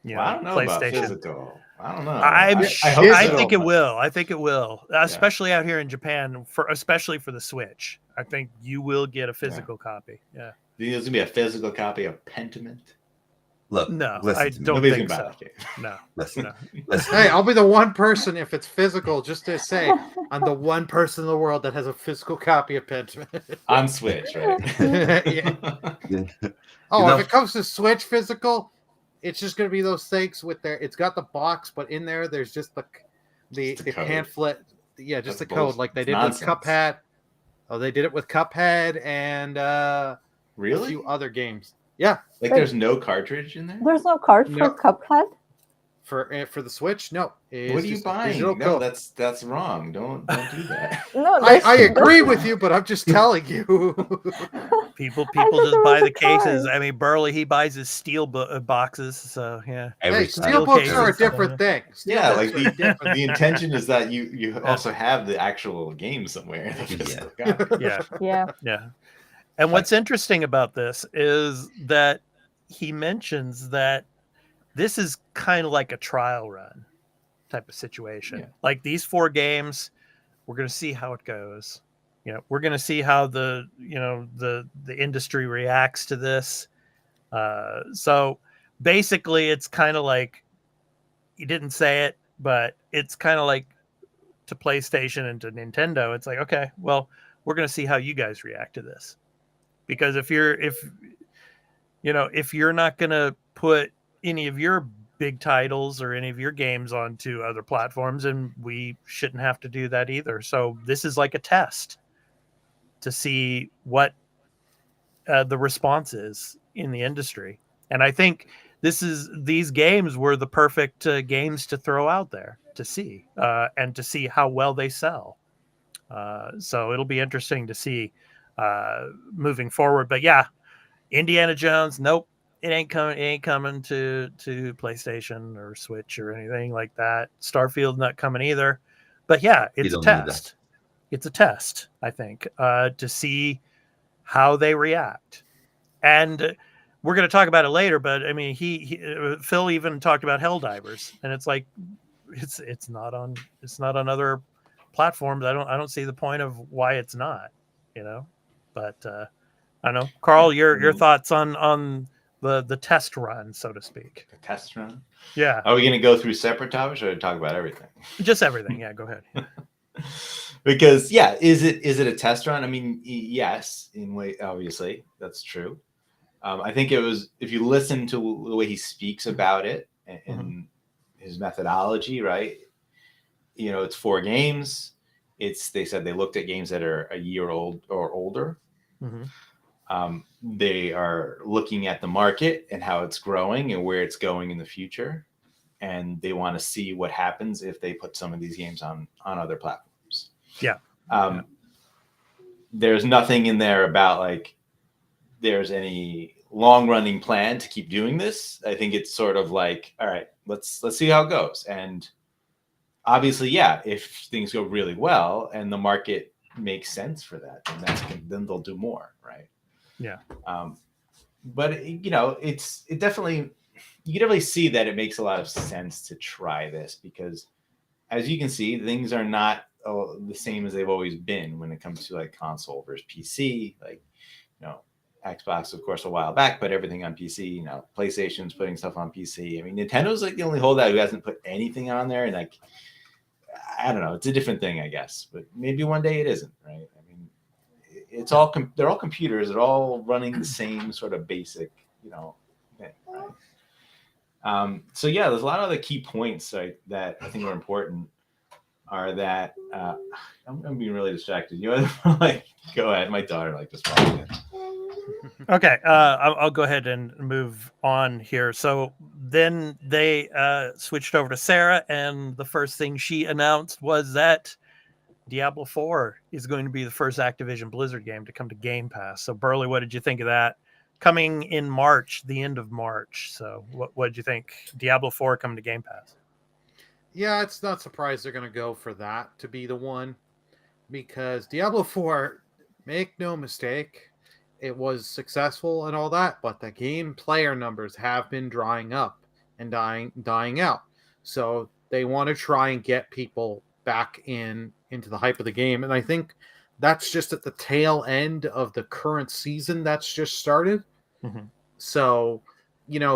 I don't know PlayStation. about physical. I don't know. I think it will. I think it will, especially out here in Japan, especially for the Switch. I think you will get a physical copy. Yeah. Do you think there's gonna be a physical copy of Pentiment? Look, no, I don't think so. No, listen. Hey, I'll be the one person if it's physical, just to say I'm the one person in the world that has a physical copy of Pentiment on Switch, right? If it comes to Switch physical, it's just going to be those things with it's got the box, but in there's just the pamphlet. Yeah, just the code, like they did with Cuphead. Oh, they did it with Cuphead and a few other games. Yeah, like there's no cartridge in there. There's no card for Cuphead for the Switch. No, what are you buying? No, that's wrong. Don't do that. No, I agree with you, but I'm just telling you. People just buy the cases. I mean, Burley, he buys his steel boxes. So yeah, steel books are a different thing. Like the intention is that you also have the actual game somewhere. Yeah. And what's interesting about this is that he mentions that this is kind of like a trial run type of situation. Yeah. Like these 4 games, we're going to see how it goes. We're going to see how the industry reacts to this. So basically, it's kind of like, he didn't say it, but it's kind of like to PlayStation and to Nintendo. It's like, okay, well, we're going to see how you guys react to this. Because if you're not going to put any of your big titles or any of your games onto other platforms, and we shouldn't have to do that either. So this is like a test to see what the response is in the industry. And I think these games were the perfect games to throw out there to see and to see how well they sell. So it'll be interesting to see moving forward. But yeah, Indiana Jones, nope, it ain't coming to PlayStation or Switch or anything like that. Starfield not coming either. But yeah, it's a test. It's a test, I think, to see how they react. And we're going to talk about it later, but I mean, Phil even talked about Helldivers, and it's like it's not on other platforms. I don't see the point of why it's not, But I don't know, Carl, your thoughts on the test run, so to speak. The test run. Yeah, Are we going to go through separate topics or talk about everything? just everything. Yeah, go ahead. Because is it a test run? I mean, yes, in way obviously that's true. I think it was, if you listen to the way he speaks about it and his methodology, right? It's 4 games. They said they looked at games that are a year old or older. They are looking at the market and how it's growing and where it's going in the future, and they want to see what happens if they put some of these games on other platforms. Yeah. There's nothing in there about like there's any long running plan to keep doing this. I think it's sort of like, all right, let's see how it goes. And obviously, yeah, if things go really well and the market makes sense for that, then they'll do more, right? Yeah. But it definitely, you can definitely see that it makes a lot of sense to try this, because as you can see, things are not the same as they've always been when it comes to like console versus PC. Like, Xbox, of course, a while back, but everything on PC. PlayStation's putting stuff on PC. I mean, Nintendo's like the only holdout who hasn't put anything on there, and like, I don't know, it's a different thing, I guess. But maybe one day it isn't, right? I mean, it's all they're all computers. They're all running the same sort of basic, thing, right? So yeah, there's a lot of the key points that I think are important. Are that I'm being really distracted. Like, go ahead. My daughter just followed in. Okay, I'll go ahead and move on here. So then they switched over to Sarah, and the first thing she announced was that Diablo 4 is going to be the first Activision Blizzard game to come to Game Pass. So Burley, what did you think of that? Coming in March, the end of March. So what did you think? Diablo 4 coming to Game Pass? Yeah, it's not surprised they're going to go for that to be the one, because Diablo 4, make no mistake, it was successful and all that, but the game player numbers have been drying up and dying out. So they want to try and get people back into the hype of the game, and I think that's just at the tail end of the current season that's just started. So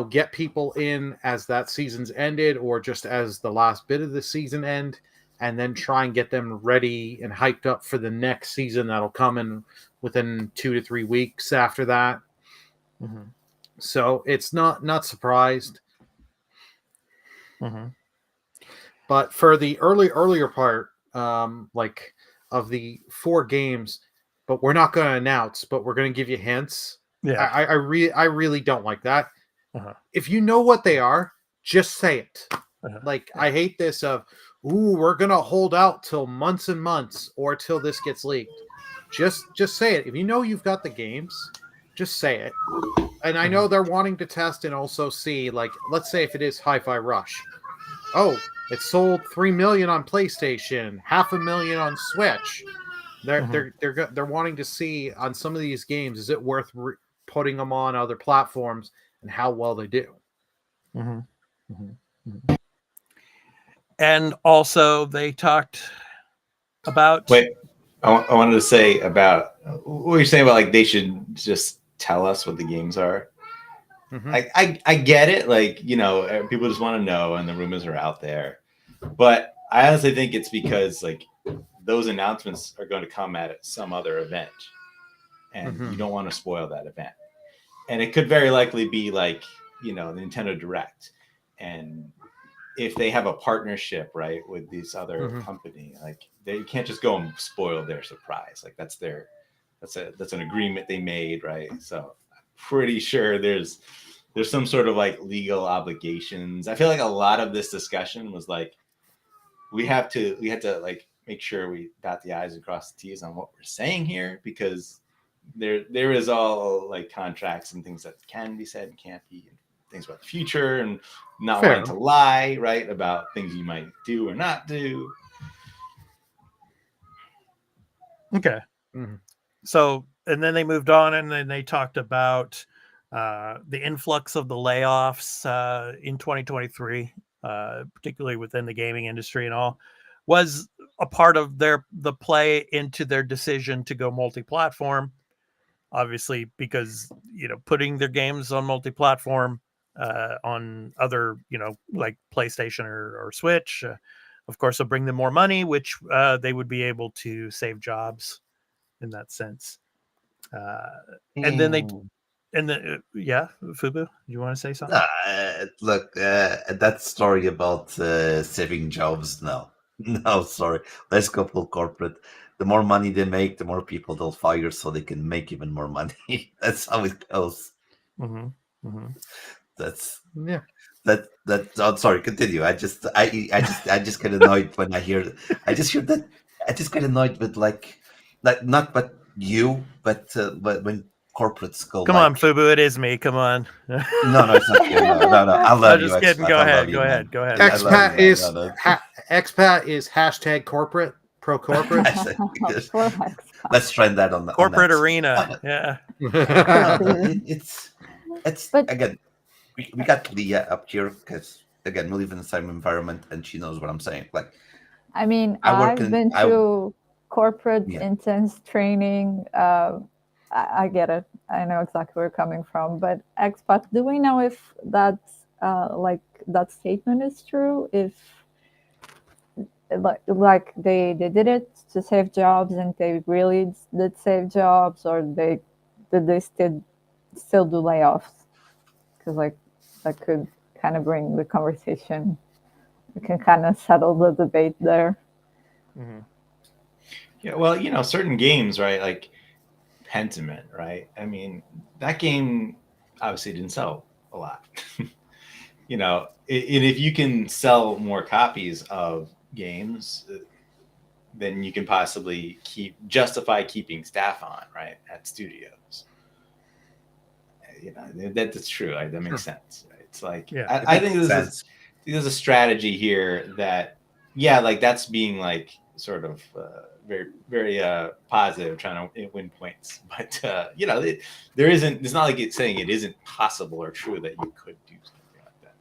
get people in as that season's ended, or just as the last bit of the season end, and then try and get them ready and hyped up for the next season that'll come in within 2 to 3 weeks after that. So it's not surprised. But for the earlier part, like of the 4 games, but we're not going to announce, but we're going to give you hints. Yeah, I really don't like that. If you know what they are, just say it. Like, I hate this of, we're gonna hold out till months and months or till this gets leaked. Just say it. If you know you've got the games, just say it. And I know they're wanting to test and also see, like, let's say if it is Hi-Fi Rush. Oh, it sold 3 million on PlayStation, 500,000 on Switch. They're wanting to see on some of these games, is it worth putting them on other platforms and how well they do. And also they talked about... Wait, I wanted to say about what you're saying about like they should just tell us what the games are. I get it, like, people just want to know and the rumors are out there, but I honestly think it's because like those announcements are going to come at some other event, and you don't want to spoil that event. And it could very likely be like, the Nintendo Direct. And if they have a partnership, right, with this other company, like they can't just go and spoil their surprise. Like that's an agreement they made, right? So I'm pretty sure there's some sort of like legal obligations. I feel like a lot of this discussion was like, we had to like make sure we dot the I's and cross the T's on what we're saying here, because there is all like contracts and things that can be said and can't be, and things about the future, and not wanting to lie, right, about things you might do or not do. Okay. So, and then they moved on, and then they talked about the influx of the layoffs in 2023, particularly within the gaming industry and all, was a part of the play into their decision to go multi-platform. obviously, because putting their games on multi-platform on other like PlayStation or Switch, of course, will bring them more money, which they would be able to save jobs in that sense. And then they and then yeah, Fubu, you want to say something? Look, that story about saving jobs, no. No, sorry. Let's go full corporate. The more money they make, the more people they'll fire so they can make even more money. That's how it goes. Mm-hmm. Mm-hmm. That's Yeah. I'm sorry, continue. I just get annoyed when I hear I just hear that I just get annoyed with like not but you, but when corporates go Come on, like, Fubu, it is me. Come on. no, it's not you. No. I I'm love you, just kidding. expat. Go I love ahead. you, Go man. ahead. Go ahead. I love you, Expat man. is No. expat is hashtag corporate, pro corporate. For expat. Let's trend that on the Corporate on arena. Yeah. No, but it's But again, we got Leah up here because again we live in the same environment and she knows what I'm saying. Like I mean, I work I've in been through corporate Yeah. intense training. I get it. I know exactly where you're coming from. But expat, do we know if that's like that statement is true? If like they did it to save jobs and they really did save jobs, or did they still do layoffs? Because like that could kind of bring the conversation. We can kind of settle the debate there. Mm-hmm. Yeah, well, certain games, right? Like Pentiment, right? I mean, that game obviously didn't sell a lot. And if you can sell more copies of games, then you can possibly justify keeping staff on, right, at studios. That's true. Right? That makes sense. Right? It's like I think there's a strategy here that, yeah, like that's being like sort of very, very positive, trying to win points. But there isn't. It's not like it's saying it isn't possible or true that you could do something like that.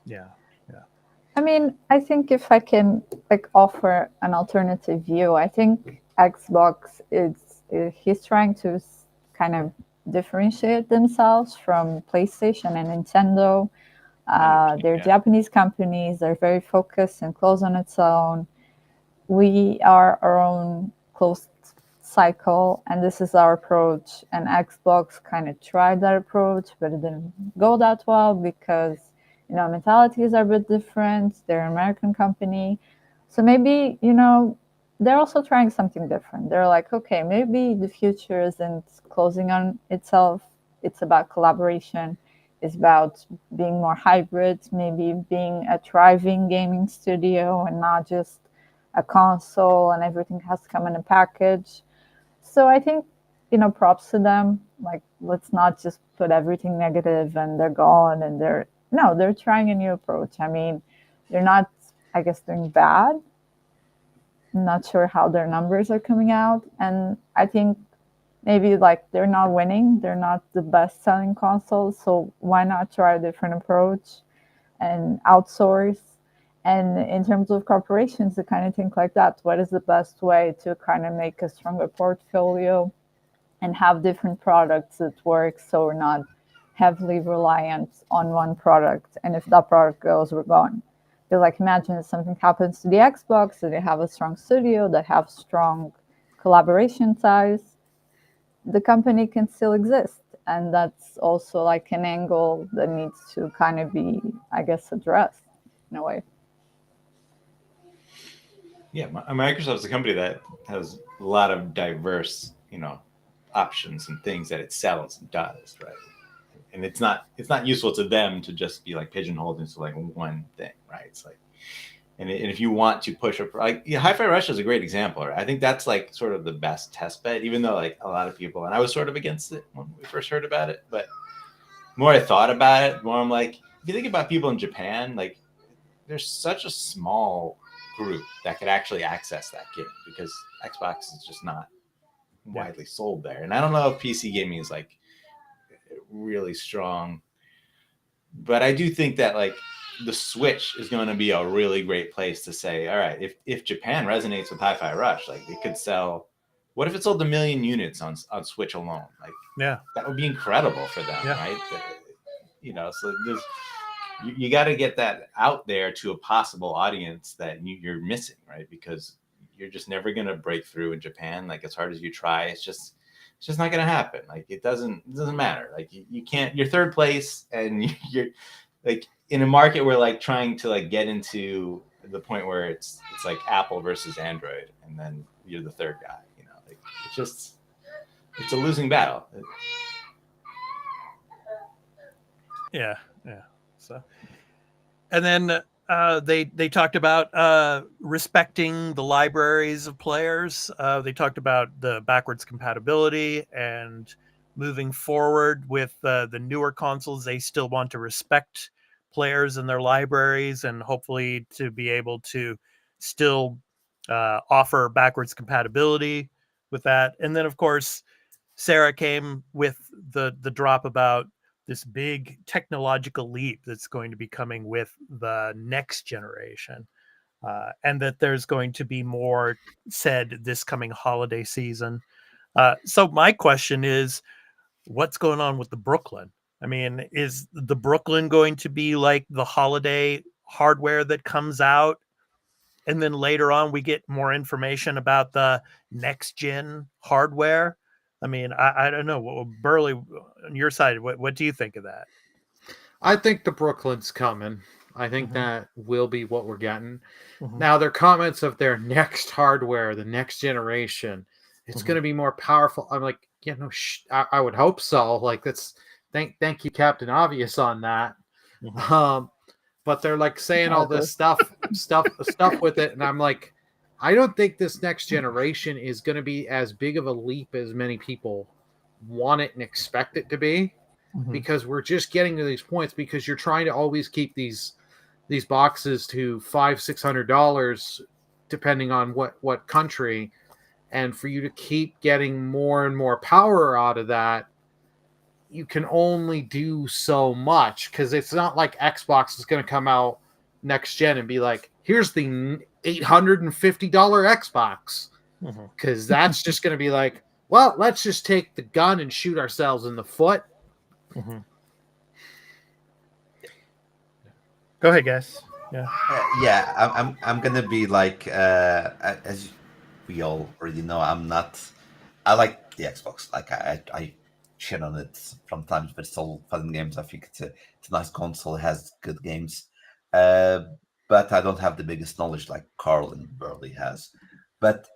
Yeah. I mean, I think if I can like offer an alternative view, I think Xbox he's trying to kind of differentiate themselves from PlayStation and Nintendo. They're Japanese companies. They're very focused and close on its own. We are our own closed cycle, and this is our approach. And Xbox kind of tried that approach, but it didn't go that well because mentalities are a bit different. They're an American company, so maybe they're also trying something different. They're like, okay, maybe the future isn't closing on itself. It's about collaboration. It's about being more hybrid, maybe being a thriving gaming studio and not just a console and everything has to come in a package. So I think, props to them. Like, let's not just put everything negative and they're gone and they're trying a new approach. I mean, they're not, I guess, doing bad. I'm not sure how their numbers are coming out. And I think maybe like they're not winning. They're not the best selling console. So why not try a different approach and outsource? And in terms of corporations, to kind of think like that, what is the best way to kind of make a stronger portfolio and have different products that work so we're not heavily reliant on one product. And if that product goes, we're gone. Because like imagine if something happens to the Xbox, so they have a strong studio, that have strong collaboration ties, the company can still exist. And that's also like an angle that needs to kind of be, I guess, addressed in a way. Yeah, Microsoft's a company that has a lot of diverse, options and things that it sells and does, right? And it's not useful to them to just be like pigeonholed into like one thing, right? It's like, and if you want to push Hi-Fi Rush is a great example, right? I think that's like sort of the best test bed, even though like a lot of people, and I was sort of against it when we first heard about it, but the more I thought about it, more I'm like, if you think about people in Japan, like there's such a small group that could actually access that game because Xbox is just not widely sold there. And I don't know if PC gaming is like really strong, but I do think that like the Switch is going to be a really great place to say, all right, if Japan resonates with Hi-Fi Rush, like it could sell What if it sold 1 million units on Switch alone? Like, Yeah. that would be incredible for them, Yeah. right? So you got to get that out there to a possible audience that you're missing, right? Because you're just never going to break through in Japan. Like, as hard as you try, it's just not going to happen. Like, it doesn't matter. Like, you can't. You're third place, and you're like in a market where like trying to like get into the point where it's like Apple versus Android, and then you're the third guy. Like, it's a losing battle. Yeah. So, and then they talked about respecting the libraries of players. They talked about the backwards compatibility and moving forward with the newer consoles. They still want to respect players and their libraries, and hopefully to be able to still offer backwards compatibility with that. And then, of course, Sarah came with the drop about this big technological leap that's going to be coming with the next generation, and that there's going to be more said this coming holiday season. So my question is, what's going on with the Brooklyn? I mean, is the Brooklyn going to be like the holiday hardware that comes out, and then later on we get more information about the next gen hardware? I mean, I don't know. Burley, on your side, what do you think of that? I think the Brooklyn's coming. I think Mhm. that will be what we're getting. Mhm. Now, their comments of their next hardware, the next generation, it's Mhm. going to be more powerful. I'm like, I would hope so. Like, that's thank you, Captain Obvious, on that. Mhm. But they're like saying all this stuff with it, and I'm like, I don't think this next generation is going to be as big of a leap as many people want it and expect it to be, Mhm. because we're just getting to these points because you're trying to always keep these boxes to $500-600 depending on what country, and for you to keep getting more and more power out of that, you can only do so much, because it's not like Xbox is going to come out next gen and be like, here's the $850 Xbox, Mhm. because that's just going to be like, well, let's just take the gun and shoot ourselves in the foot. Mhm. Go ahead, guys. Yeah. I'm gonna be like, as we all already know, I like the Xbox. Like, I shit on it sometimes, but it's all fun games. I think it's a nice console. It has good games, uh, but I don't have the biggest knowledge like Carl and Burley has. But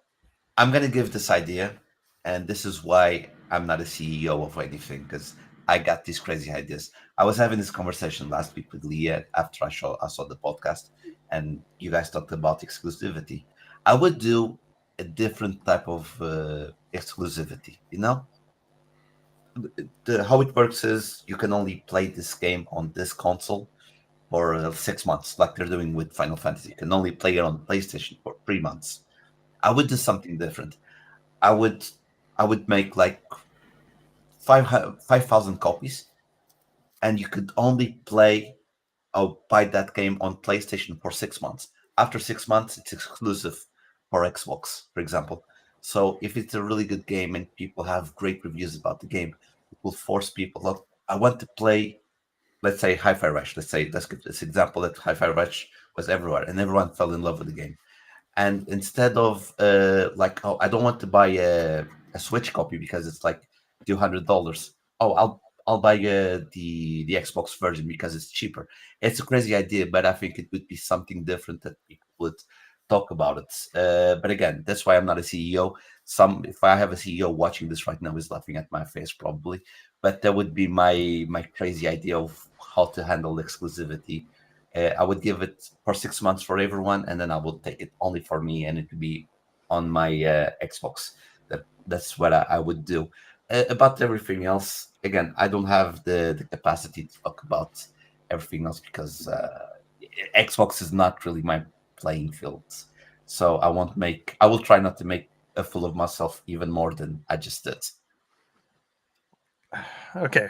I'm gonna give this idea, and this is why I'm not a CEO of anything, because I got these crazy ideas. I was having this conversation last week with Leah after I saw the podcast, and you guys talked about exclusivity. I would do a different type of exclusivity. How it works is you can only play this game on this console for 6 months, like they're doing with Final Fantasy. You can only play it on PlayStation for 3 months. I would do something different. I would I would make like 5,000 copies, and you could only play or buy that game on PlayStation for 6 months. After 6 months, it's exclusive for Xbox, for example. So if it's a really good game and people have great reviews about the game, it will force people. Look, I want to play, let's say, Hi-Fi Rush. Let's give this example that Hi-Fi Rush was everywhere and everyone fell in love with the game. And instead of like, oh, I don't want to buy a Switch copy because it's like $200. Oh, I'll buy the Xbox version because it's cheaper. It's a crazy idea, but I think it would be something different that people would talk about it. But again, that's why I'm not a CEO. If I have a CEO watching this right now, is laughing at my face probably. But that would be my crazy idea of how to handle exclusivity. I would give it for 6 months for everyone, and then I will take it only for me, and it would be on my Xbox. That's what I would do. About everything else, again, I don't have the capacity to talk about everything else because Xbox is not really my playing field. So I will try not to make a fool of myself even more than I just did. Okay.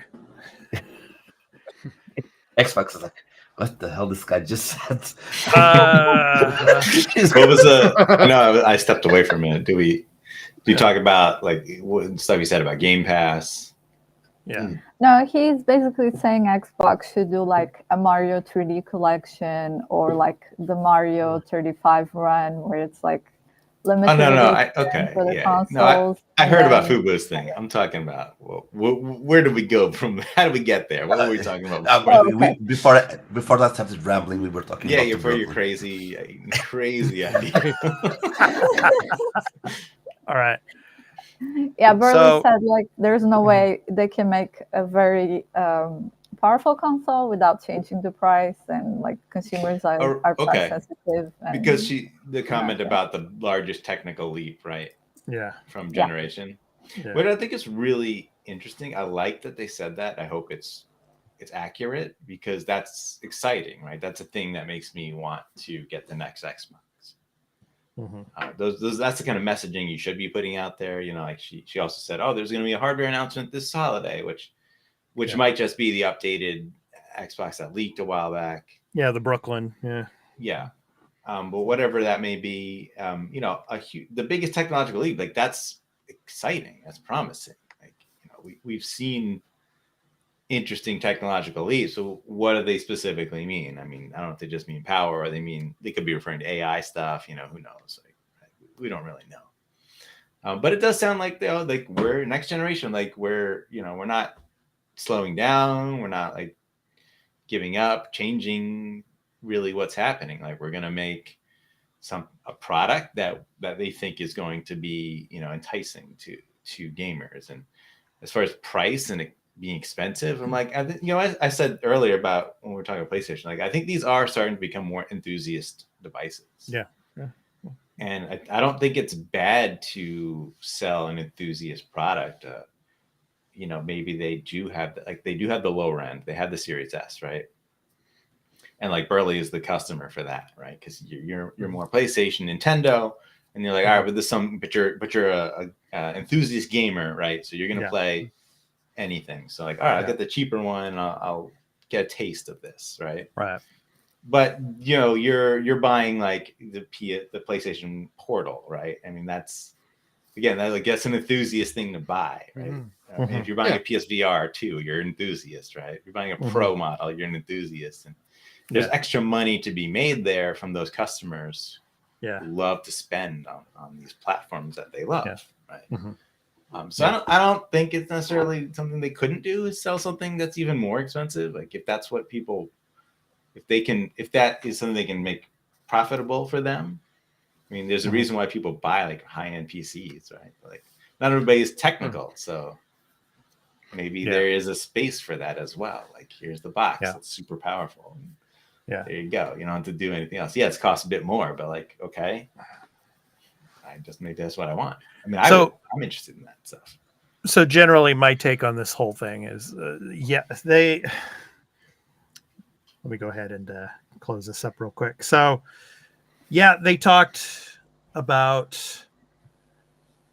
Xbox is like, what the hell this guy just said? Uh, What was no, I stepped away for a minute. Do you talk about like what stuff you said about Game Pass? Yeah. No, he's basically saying Xbox should do like a Mario 3D collection or like the Mario 35 run where it's like limited Oh no, edition for the yeah. consoles. I and heard about then- Fubo's thing. I'm talking about where did we go from? How did we get there? What were we talking about? okay. Before that started rambling, we were talking Yeah, about for your Brooklyn. crazy idea. All right. Yeah, Burley So- said like there's no way they can make a very powerful console without changing the price, and like consumers are Okay. price sensitive. And, Because the comment yeah. about the largest technical leap, right? Yeah. From Yeah. generation. Yeah. What I think is really interesting, I like that they said that. I hope it's accurate because that's exciting, right? That's a thing that makes me want to get the next Xbox. Mhm. That's the kind of messaging you should be putting out there. You know, like she also said, oh, there's going to be a hardware announcement this holiday, which Yeah. might just be the updated Xbox that leaked a while back. Yeah, the Brooklyn. Yeah. Yeah. But whatever that may be, you know, the biggest technological leap, like that's exciting. That's promising. Like, you know, we've seen interesting technological leaps. So what do they specifically mean? I mean, I don't know if they just mean power or they could be referring to AI stuff, you know, who knows? Like, we don't really know. But it does sound like like we're next generation, like we're not slowing down, we're not like giving up, changing really what's happening. Like we're gonna make a product that they think is going to be, you know, enticing to gamers. And as far as price and it being expensive, I'm like, I said earlier about when we were talking about PlayStation, like I think these are starting to become more enthusiast devices. Yeah. And I don't think it's bad to sell an enthusiast product. You know, maybe they do have the lower end. They have the Series S, right? And like Burley is the customer for that, right? Because you're more PlayStation, Nintendo, and you're like, all right, but you're a enthusiast gamer, right? So you're gonna play anything. So like, all right, I'll get the cheaper one. And I'll get a taste of this, right? Right. But you know, you're buying like the PlayStation Portal, right? I mean, that's an enthusiast thing to buy, right? Mm-hmm. I mean, if you're buying a PSVR 2, you're an enthusiast, right? If you're buying a Pro model, you're an enthusiast, and there's extra money to be made there from those customers who love to spend on these platforms that they love, right? Mm-hmm. So I don't think it's necessarily something they couldn't do is sell something that's even more expensive. Like if that's what people, if that is something they can make profitable for them. I mean, there's a reason why people buy like high-end PCs, right? Like not everybody is technical, so maybe there is a space for that as well. Like here's the box, it's super powerful. There you go. You don't have to do anything else. Yeah, it's cost a bit more, but like, okay, maybe that's what I want. I mean, I'm interested in that stuff. So generally, my take on this whole thing is, let me go ahead and close this up real quick. So, they talked about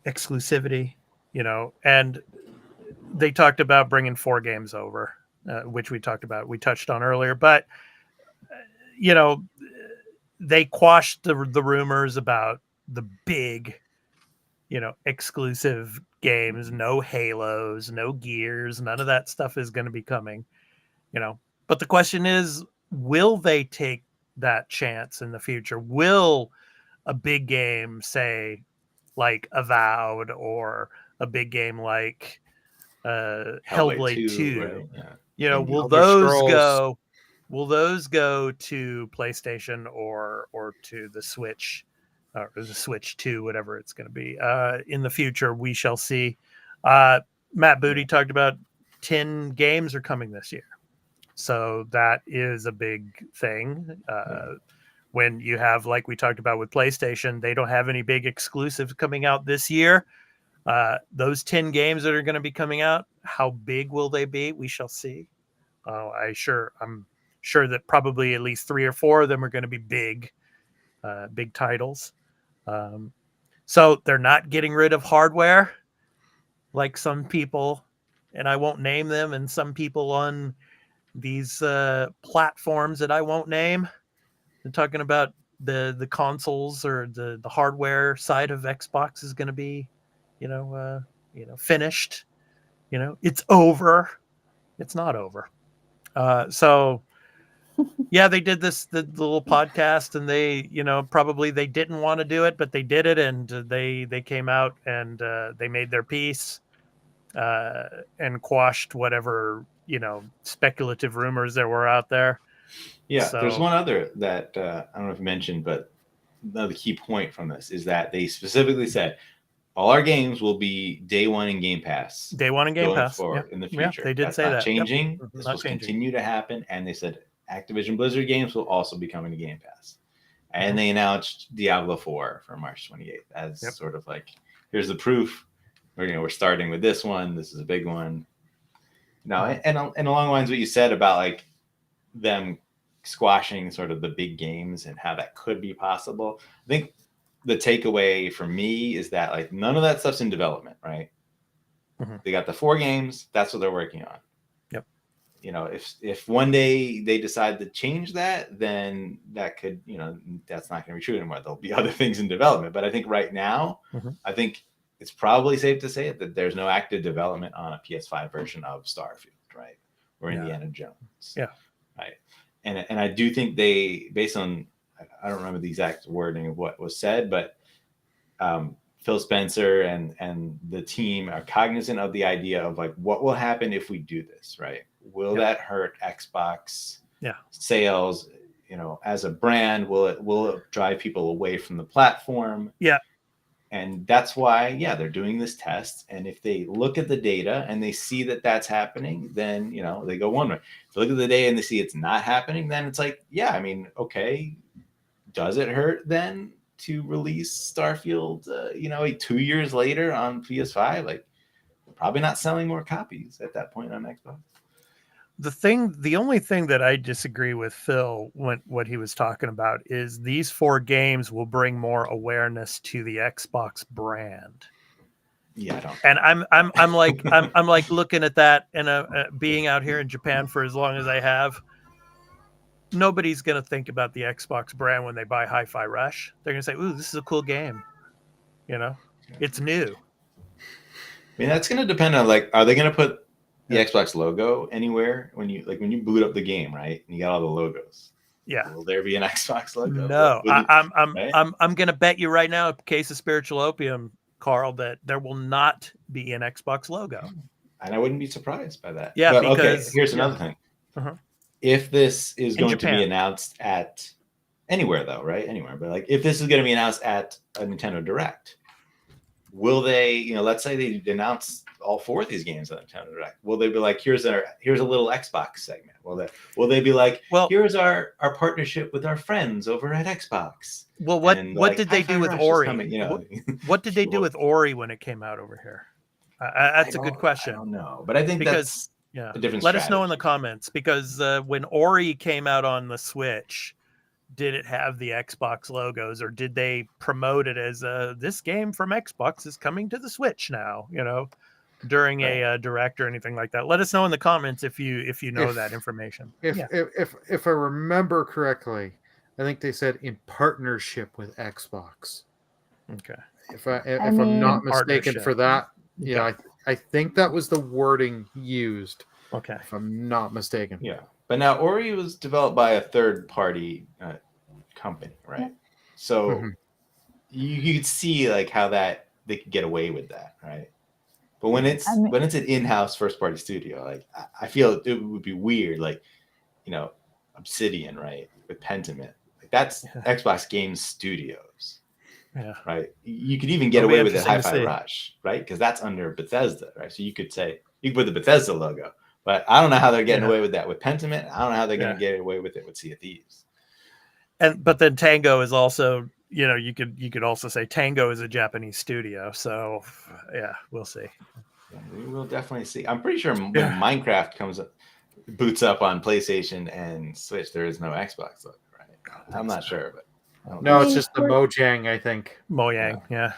exclusivity, you know, and they talked about bringing 4 games over, which we touched on earlier, but you know, they quashed the rumors about the big, you know, exclusive games, no Halos, no Gears, none of that stuff is going to be coming, you know. But the question is, will they take that chance in the future? Will a big game, say, like Avowed, or a big game like Hellblade 2, right? You know, will Elder those Scrolls. go? Will those go to PlayStation or to the Switch, or the Switch 2, whatever it's going to be in the future? We shall see. Matt Booty talked about 10 games are coming this year, so that is a big thing. When you have, like we talked about with PlayStation, they don't have any big exclusives coming out this year. Those 10 games that are going to be coming out, how big will they be? We shall see. I'm sure that probably at least 3 or 4 of them are going to be big titles. So they're not getting rid of hardware like some people, and I won't name them, and some people on these platforms that I won't name. They're talking about the consoles or the hardware side of Xbox is going to be finished. It's over. It's not over. So yeah, they did the little podcast, and they, probably they didn't want to do it, but they did it, and they came out and they made their peace and quashed whatever speculative rumors there were out there. Yeah, So, there's one other that I don't know if you mentioned, but another key point from this is that they specifically said all our games will be day one in Game Pass. Day one in Game going Pass forward in the future. They did That's say not that. changing. Yep. This Not will changing. continue to happen. And they said Activision Blizzard games will also be coming to Game Pass. And they announced Diablo 4 for March 28th as sort of like, here's the proof. We're starting with this one. This is a big one. No, and along the lines of what you said about like them squashing sort of the big games and how that could be possible. I think the takeaway for me is that like none of that stuff's in development, right? They got the 4 games. That's what they're working on. Yep. If one day they decide to change that, then that could, that's not going to be true anymore. There'll be other things in development. But I think right now, I think it's probably safe to say that there's no active development on a PS5 version of Starfield, right? Or Indiana Jones. Yeah. Right. And I do think they, based on, I don't remember the exact wording of what was said, but Phil Spencer and the team are cognizant of the idea of like, what will happen if we do this, right? Will that hurt Xbox sales? As a brand, will it drive people away from the platform? Yeah. And that's why, they're doing this test. And if they look at the data and they see that that's happening, then, they go one way. If they look at the data and they see it's not happening, then it's like, okay, does it hurt then to release Starfield, 2 years later on PS5? Like, probably not selling more copies at that point on Xbox. The only thing that I disagree with Phil what he was talking about is these 4 games will bring more awareness to the Xbox brand. Yeah, I don't. And I'm like looking at that and being out here in Japan for as long as I have. Nobody's going to think about the Xbox brand when they buy Hi-Fi Rush. They're going to say, "Ooh, this is a cool game." It's new. I mean, that's going to depend on like, are they going to put the Xbox logo anywhere when you boot up the game, right? And you got all the logos. Yeah. Will there be an Xbox logo? No, right? I'm going to bet you right now, case of spiritual opium, Carl, that there will not be an Xbox logo. And I wouldn't be surprised by that. Yeah, but, because okay, here's another thing. If this is going to be announced at anywhere, though, right? Anywhere, but like if this is going to be announced at a Nintendo Direct, will they? Let's say they announce all 4 of these games at Nintendo Direct. Will they be like, here's a little Xbox segment? Will they be like, well, here's our partnership with our friends over at Xbox? Well, what did they do with Ori? What did they do with Ori when it came out over here? That's a good question. I don't know, but I think that's a different Let us know in the comments, because when Ori came out on the Switch, did it have the Xbox logos, or did they promote it as this game from Xbox is coming to the Switch now? During a direct or anything like that. Let us know in the comments if you know that information. If I remember correctly, I think they said in partnership with Xbox. Okay. If I'm not mistaken for that, I think that was the wording used. Okay. If I'm not mistaken. Yeah. But now Ori was developed by a third-party company, right? So you could see like how that they could get away with that, right? But when it's an in-house first-party studio, like I feel it would be weird, like Obsidian, right, with Pentiment, like that's Xbox Game Studios, right? You could even get away with it, Hi-Fi Rush, right, because that's under Bethesda, right? So you could say you could put the Bethesda logo. But I don't know how they're getting away with that with Pentiment. I don't know how they're going to get away with it with Sea of Thieves. But then Tango is also, you could also say Tango is a Japanese studio. So yeah, we'll see. Yeah, we will definitely see. I'm pretty sure when Minecraft boots up on PlayStation and Switch, there is no Xbox logo, right? I'm not sure, but no, it's just the Mojang, I think. Mojang, yeah.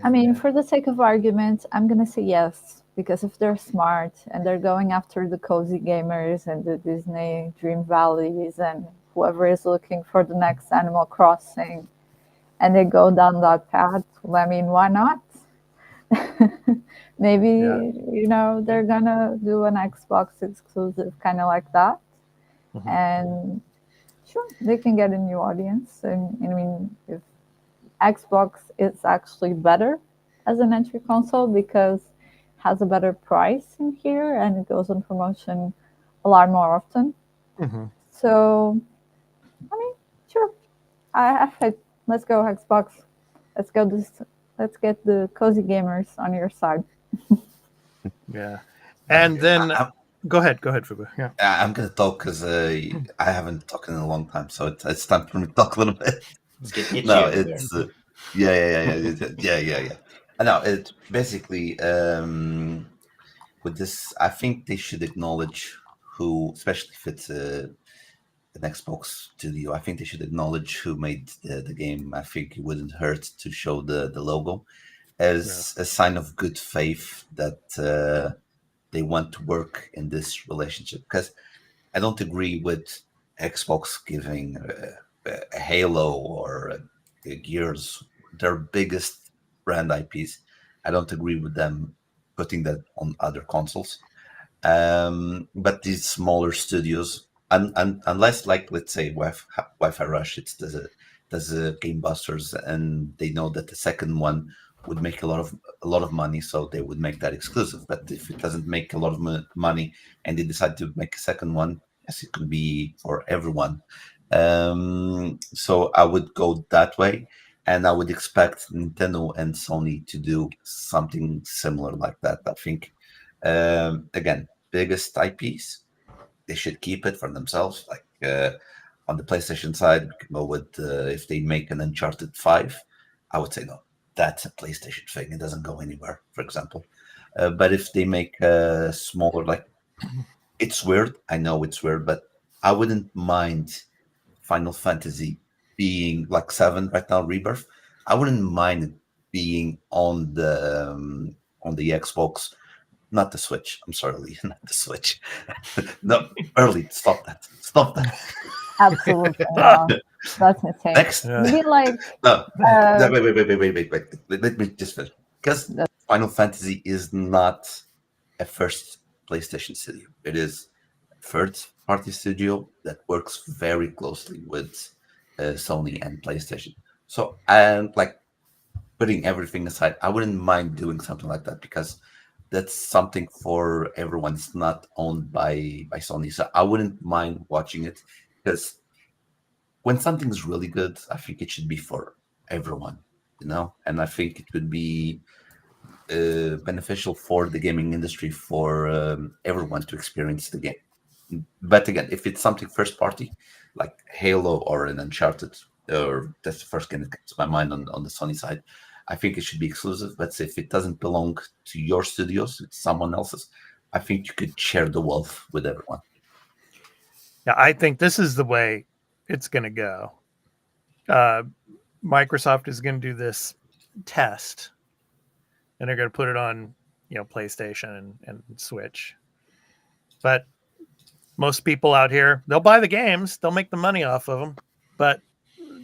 I mean, for the sake of argument, I'm gonna say yes. Because if they're smart and they're going after the cozy gamers and the Disney Dream Valleys and whoever is looking for the next Animal Crossing, and they go down that path, I mean, why not? Maybe Yeah. they're gonna do an Xbox exclusive, kind of like that, Mhm. and sure, they can get a new audience. And I mean, if Xbox is actually better as an entry console because it has a better price in here and it goes on promotion a lot more often. Mhm. So, I mean, sure, I have faith. Let's go Xbox. Let's go this. Let's get the cozy gamers on your side. Yeah. And then go ahead, Fubu. Yeah. I'm gonna talk because I haven't talked in a long time, so it's time for me to talk a little bit. Let's get itchy No, over it's yeah. No, it basically with this, I think they should acknowledge who, especially if it's an Xbox studio. I think they should acknowledge who made the game. I think it wouldn't hurt to show the logo as a sign of good faith that they want to work in this relationship. Because I don't agree with Xbox giving a Halo or a Gears their biggest brand IPs. I don't agree with them putting that on other consoles. But these smaller studios, unless like let's say Wi-Fi Rush, it's does a Game Busters, and they know that the second one would make a lot of money, so they would make that exclusive. But if it doesn't make a lot of money, and they decide to make a second one, yes, it could be for everyone. So I would go that way, and I would expect Nintendo and Sony to do something similar like that. I think again, biggest IPs, they should keep it for themselves. Like on the PlayStation side, we can go with if they make an Uncharted 5, I would say no, that's a PlayStation thing. It doesn't go anywhere, for example. But if they make a smaller, like, it's weird. I know it's weird, but I wouldn't mind Final Fantasy being like 7 right now, Rebirth. I wouldn't mind it being on the Xbox, not the Switch. I'm sorry, Lee, not the Switch. No, early. Stop that. Stop that. Absolutely not. That's insane. Next. Maybe like No. uh, Wait. Let me just finish. Because Final Fantasy is not a first PlayStation studio. It is a third-party studio that works very closely with Sony and PlayStation. So, and like putting everything aside, I wouldn't mind doing something like that because that's something for everyone. It's not owned by Sony, so I wouldn't mind watching it because when something's really good, I think it should be for everyone, And I think it would be beneficial for the gaming industry for everyone to experience the game. But again, if it's something first party like Halo or an Uncharted, or that's the first game that comes to my mind on the Sony side, I think it should be exclusive. But if it doesn't belong to your studios, it's someone else's, I think you could share the wealth with everyone. Yeah, I think this is the way it's going to go. Microsoft is going to do this test, and they're going to put it on, PlayStation and Switch. But most people out here, they'll buy the games, they'll make the money off of them, but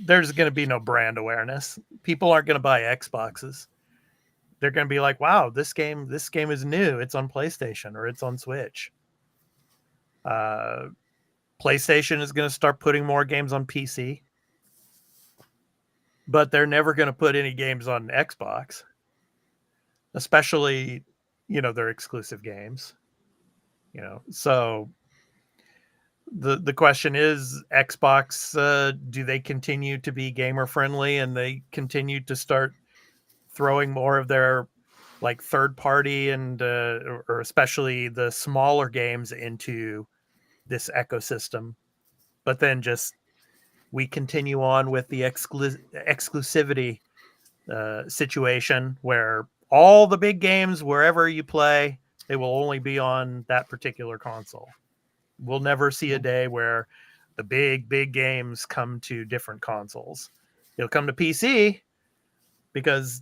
there's going to be no brand awareness. People aren't going to buy Xboxes. They're going to be like, "Wow, this game is new. It's on PlayStation or it's on Switch." PlayStation is going to start putting more games on PC, but they're never going to put any games on Xbox, especially, their exclusive games. So the question is, Xbox, do they continue to be gamer friendly and they continue to start throwing more of their like third party and or especially the smaller games into this ecosystem, but then just we continue on with the exclusivity situation where all the big games, wherever you play, they will only be on that particular console. We'll never see a day where the big games come to different consoles. They'll come to PC because,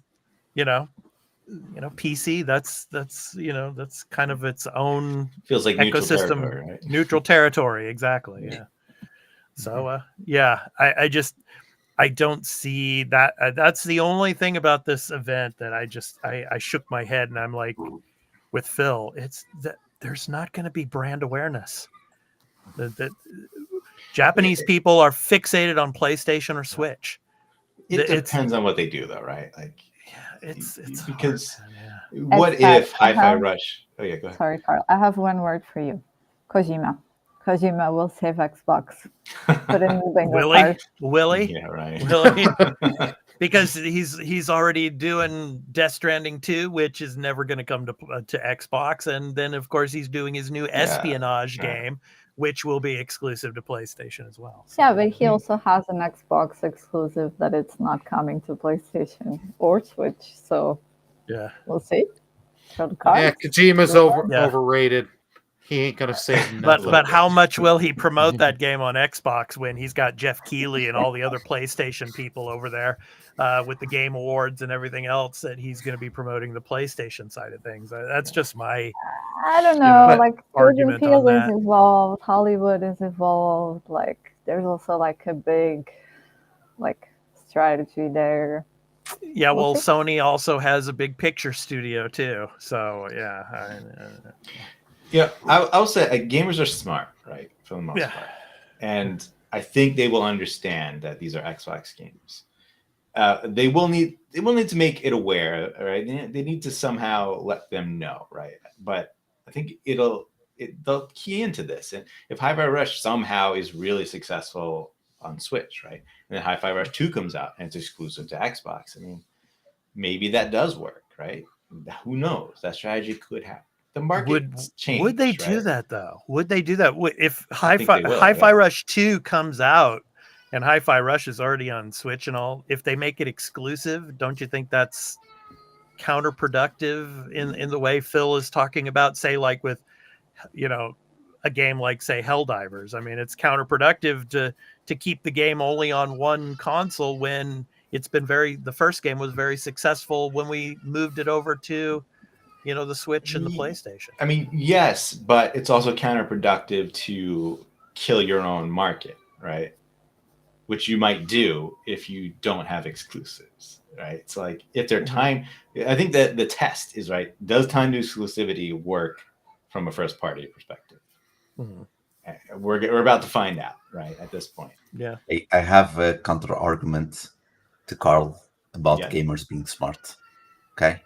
PC, that's kind of its own Feels like neutral ecosystem, territory, right? neutral territory. Exactly. Yeah. So, I just, I don't see that. That's the only thing about this event that I shook my head and I'm like, with Phil, it's that there's not going to be brand awareness. The Japanese people are fixated on PlayStation or Switch. It depends on what they do, though, right? Like, it's because hard, man, what It's if Hi-Fi Rush? Oh yeah, go ahead. Sorry, Carl. I have one word for you. Kojima. Kojima will save Xbox. Put in the bingo card. Willie, Yeah, right. Willie, because he's already doing Death Stranding 2, which is never going to come to Xbox, and then of course he's doing his new espionage game, which will be exclusive to PlayStation as well. So. Yeah, but he also has an Xbox exclusive that it's not coming to PlayStation or Switch. So yeah, we'll see. Show the cards. Yeah, Kojima's overrated. He ain't gonna save nothing. But how much will he promote that game on Xbox when he's got Jeff Keighley and all the other PlayStation people over there with the Game Awards and everything else that he's going to be promoting the PlayStation side of things? That's just my. I don't know. Like Jordan argument Peele on is that. involved. Hollywood is involved. Like there's also like a big, like strategy there. Yeah, well, Sony also has a big picture studio too. So yeah. Yeah, I'll say gamers are smart, right, for the most part, and I think they will understand that these are Xbox games. They will need to make it aware, right? They need to somehow let them know, right? But I think they'll key into this, and if Hi-Fi Rush somehow is really successful on Switch, right, and then Hi-Fi Rush 2 comes out and it's exclusive to Xbox, I mean, maybe that does work, right? Who knows? That strategy could happen. The market change. Would they do that though? Would they do that if Hi-Fi Rush 2 comes out and Hi-Fi Rush is already on Switch and all? If they make it exclusive, don't you think that's counterproductive in the way Phil is talking about? Say, like with a game like say Helldivers. I mean, it's counterproductive to keep the game only on one console when it's been the first game was very successful when we moved it over to the Switch and the PlayStation. I mean, yes, but it's also counterproductive to kill your own market, right? Which you might do if you don't have exclusives, right? It's like if they're time, I think that the test is, right, does time to exclusivity work from a first party perspective? Mm-hmm. We're about to find out, right, at this point. Yeah. I have a counter argument to Carl about gamers being smart. Okay.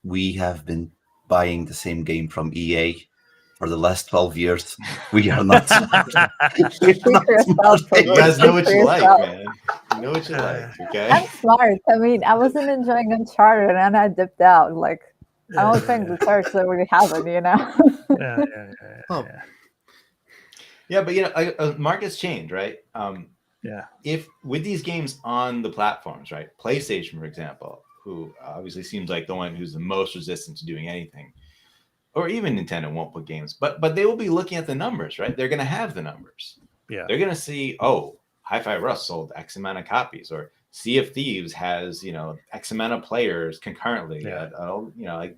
We have been buying the same game from EA for the last 12 years. We are not smart. You guys know what you like, man. You know what you like, okay? I'm smart. I mean, I wasn't enjoying Uncharted and I dipped out. Like, I don't think the search that we haven't, Yeah, but markets change, right? If with these games on the platforms, right? PlayStation, for example, who obviously seems like the one who's the most resistant to doing anything, or even Nintendo won't put games, but they will be looking at the numbers, right? They're going to have the numbers. Yeah, they're going to see, oh, Hi-Fi Rush sold X amount of copies, or Sea of Thieves has X amount of players concurrently. Like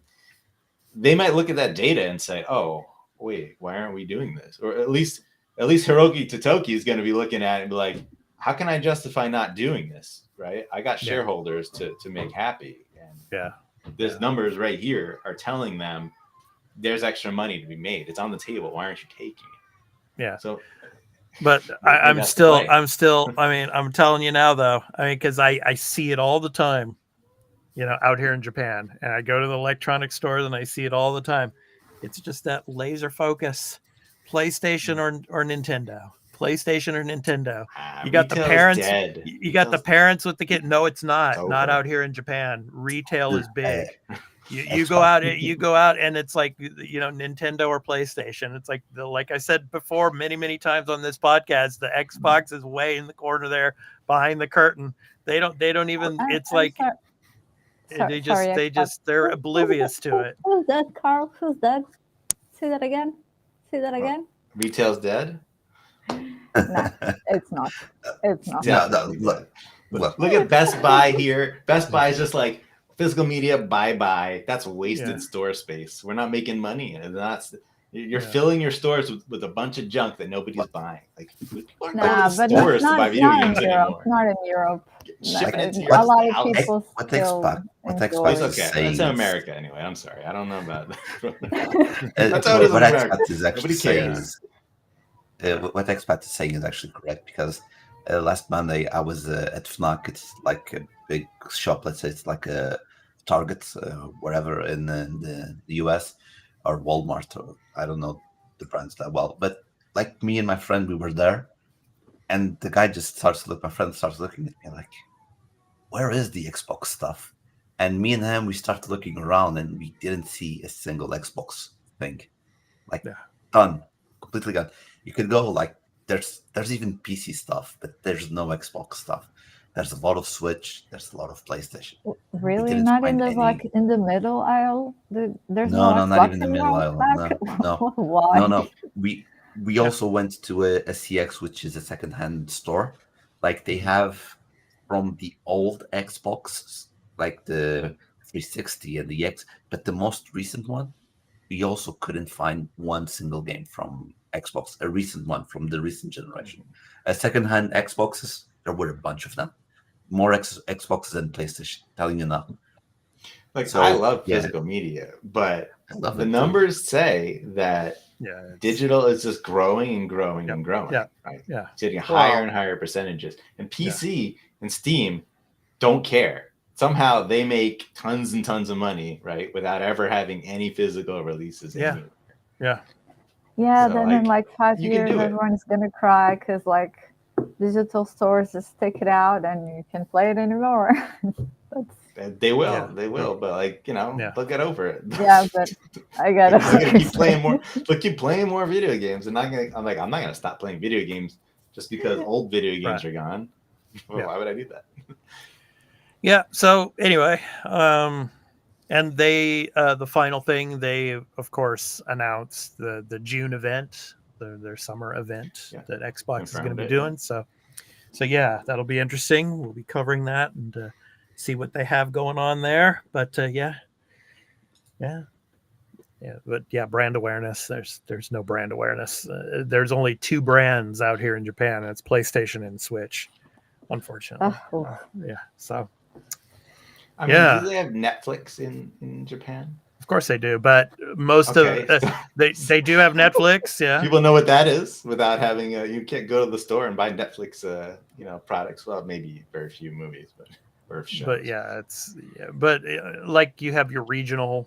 they might look at that data and say, oh, wait, why aren't we doing this? Or at least Hiroki Totoki is going to be looking at it and be like, how can I justify not doing this? Right? I got shareholders to make happy. And this numbers right here are telling them there's extra money to be made. It's on the table. Why aren't you taking it? Yeah. So, but I'm still, I mean, I'm telling you now though, I mean, cause I see it all the time, out here in Japan, and I go to the electronic stores and I see it all the time. It's just that laser focus, PlayStation or Nintendo. PlayStation or Nintendo. You got the parents. You got the parents with the kid. No, it's not. It's not out here in Japan. Retail is big. You go out. You go out, and it's like Nintendo or PlayStation. It's like I said before, many times on this podcast, the Xbox is way in the corner there behind the curtain. They don't even. It's like they're oblivious to it. Who's that, Carl? Who's that? Say that again. Retail's dead. No, it's not. It's not. Look at Best Buy here. Best Buy is just like physical media. Bye. That's wasted store space. We're not making money, and You're filling your stores with a bunch of junk that nobody's buying. Like people are going Nah, to the but stores to not buy video not games in Europe. anymore. Not in Europe. Shipping Like, it to a your lot of house. people What still Xbox It's is okay. saying That's in is- America anyway. I'm sorry. I don't know about enjoy. That's how it is in what America. Expat is actually Nobody saying cares. is what Expat is saying is actually correct, because last Monday I was at Fnac. It's like a big shop. Let's say it's like a Target, wherever in the US, or Walmart, or I don't know the brands that well. But like me and my friend, we were there, and the guy just starts to look. My friend starts looking at me like, "Where is the Xbox stuff?" And me and him, we started looking around, and we didn't see a single Xbox thing. Like, Yeah. done, completely gone. You could go like there's even PC stuff, but there's no Xbox stuff. There's a lot of Switch. There's a lot of PlayStation. Really, didn't not in find the any- like in the middle aisle. There's No, no not Xbox even the in middle your aisle. back. No. Why? No. We also went to a CX, which is a secondhand store. Like they have from the old Xbox, like the 360 and the X, but the most recent one, we also couldn't find one single game from Xbox, a recent one from the recent generation. A secondhand Xboxes, there were a bunch of them. More Xboxes than PlayStation, telling you nothing. Like, So, I love yeah. physical media, but I love the it too. numbers say that Yeah. digital is just growing and growing and growing. Yeah. Right? Yeah. It's getting Well- higher and higher percentages. And PC and Steam don't care. Somehow they make tons and tons of money, right, without ever having any physical releases. Yeah. Anywhere. Yeah. Yeah, So, then like, in like 5 you can years, do it. everyone's gonna cry because like digital stores just take it out and you can play it anymore. That's They will, Yeah. they will, but like, you know, Yeah. they'll get over it. yeah, but I gotta. They're gonna keep playing more. They'll keep playing more video games, and I'm not gonna stop playing video games just because old video games Right. are gone. Well, Yeah. why would I do that? Yeah. So anyway, and they the final thing, they of course announced the June event, their summer event Yeah. that Xbox is going to Confirmed be it, doing. So yeah, that'll be interesting. We'll be covering that and see what they have going on there. But yeah. But yeah, brand awareness. There's no brand awareness. There's only two brands out here in Japan, and it's PlayStation and Switch, unfortunately. Oh. Yeah. So I mean, Yeah. do they have Netflix in Japan? of course they do, but most Okay. of they do have Netflix. Yeah. People know what that is without having you can't go to the store and buy Netflix products. Well, maybe very few movies, or shows. But yeah, but like you have your regional,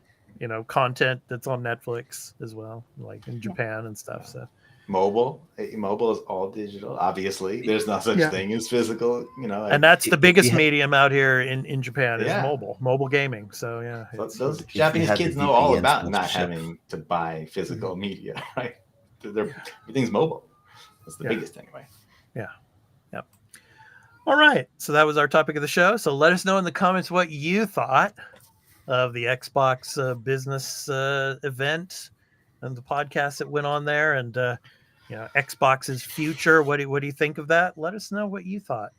content that's on Netflix as well, like in Japan and stuff. So Mobile is all digital. Obviously, there's no such Yeah. thing as physical. and that's the biggest have- medium out here in Japan is Yeah. moball gaming. So yeah, it's- those if you Japanese had the kids know all VPN about not sponsorship. having to buy physical media, right? Everything's mobile. That's the Yeah. biggest anyway. All right. So that was our topic of the show. So let us know in the comments what you thought of the Xbox business event and the podcast that went on there, and Xbox's future. What do you think of that? Let us know what you thought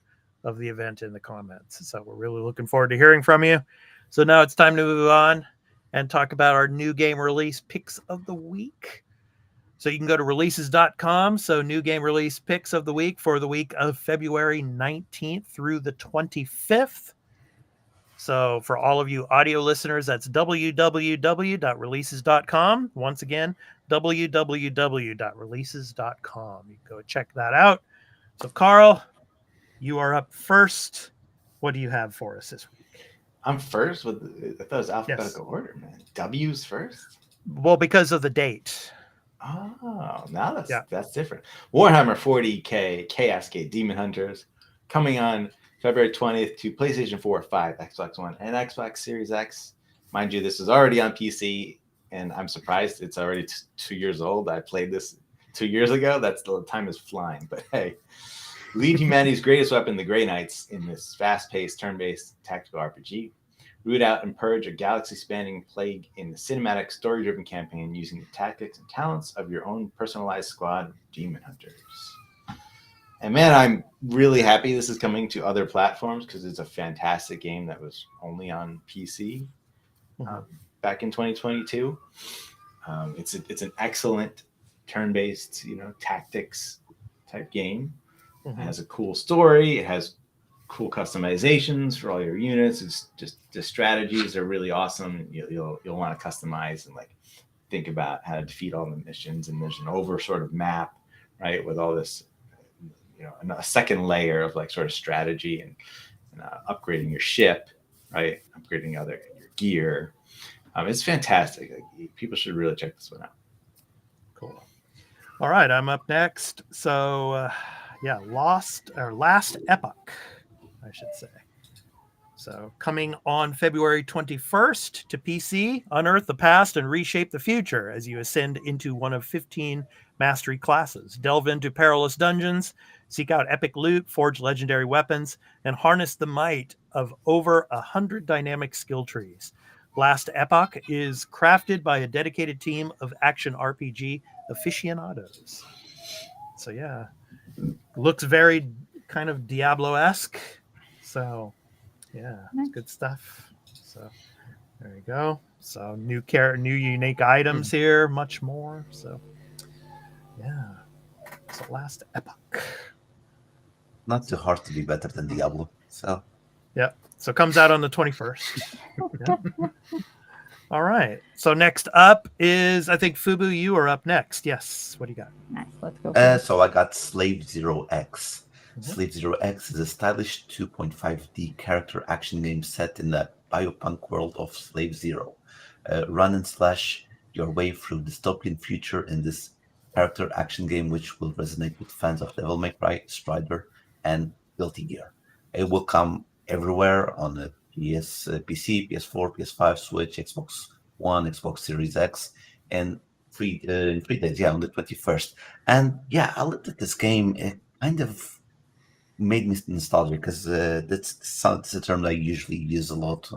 of the event in the comments. So we're really looking forward to hearing from you. So now it's time to move on and talk about our new game release picks of the week. So you can go to releases.com. So new game release picks of the week for the week of February 19th through the 25th. So for all of you audio listeners, that's www.releases.com. Once again, www.releases.com. You can go check that out. So Carl, you are up first. What do you have for us this week? I'm first I thought it was alphabetical order, man. W's first. Well, because of the date. Oh, now Yeah. that's different. Warhammer 40K Cascade Demon Hunters coming on February 20th to PlayStation 4, 5, Xbox One, and Xbox Series X. Mind you, this is already on PC, and I'm surprised it's already 2 years old. I played this 2 years ago. The time is flying, but hey. Lead humanity's greatest weapon, the Grey Knights, in this fast-paced, turn-based tactical RPG. Root out and purge a galaxy-spanning plague in the cinematic, story-driven campaign using the tactics and talents of your own personalized squad of demon hunters. And man, I'm really happy this is coming to other platforms because it's a fantastic game that was only on PC back in 2022. It's an excellent turn-based, tactics type game. It has a cool story. It has cool customizations for all your units. It's just the strategies are really awesome. You'll want to customize and like think about how to defeat all the missions. And there's an over sort of map, right, with all this, a second layer of like sort of strategy and upgrading your ship, right, upgrading your gear. It's fantastic. Like, people should really check this one out. Cool. All right, I'm up next. So, Last Epoch, I should say. So, coming on February 21st to PC, unearth the past and reshape the future as you ascend into one of 15 mastery classes. Delve into perilous dungeons, seek out epic loot, forge legendary weapons, and harness the might of over 100 dynamic skill trees. Last Epoch is crafted by a dedicated team of action RPG aficionados. So yeah, looks very kind of Diablo-esque. So yeah, Nice. good stuff. So there you go. So new unique items here, much more. So yeah, so Last Epoch. Not too hard to be better than Diablo. So yeah, so it comes out on the 21st. Yeah. All right. So next up is, I think, Fubu, you are up next. Yes. What do you got? Nice. Let's go. so I got Slave Zero X. Mhm. Slave Zero X is a stylish 2.5D character action game set in the biopunk world of Slave Zero. Run and slash your way through dystopian future in this character action game, which will resonate with fans of Devil May Cry, Strider, and Guilty Gear. It will come everywhere on the PC, PS4, PS5, Switch, Xbox One, Xbox Series X, and in 3 days, on the 21st. And yeah, I looked at this game. It kind of made me nostalgic because that's a term that I usually use a lot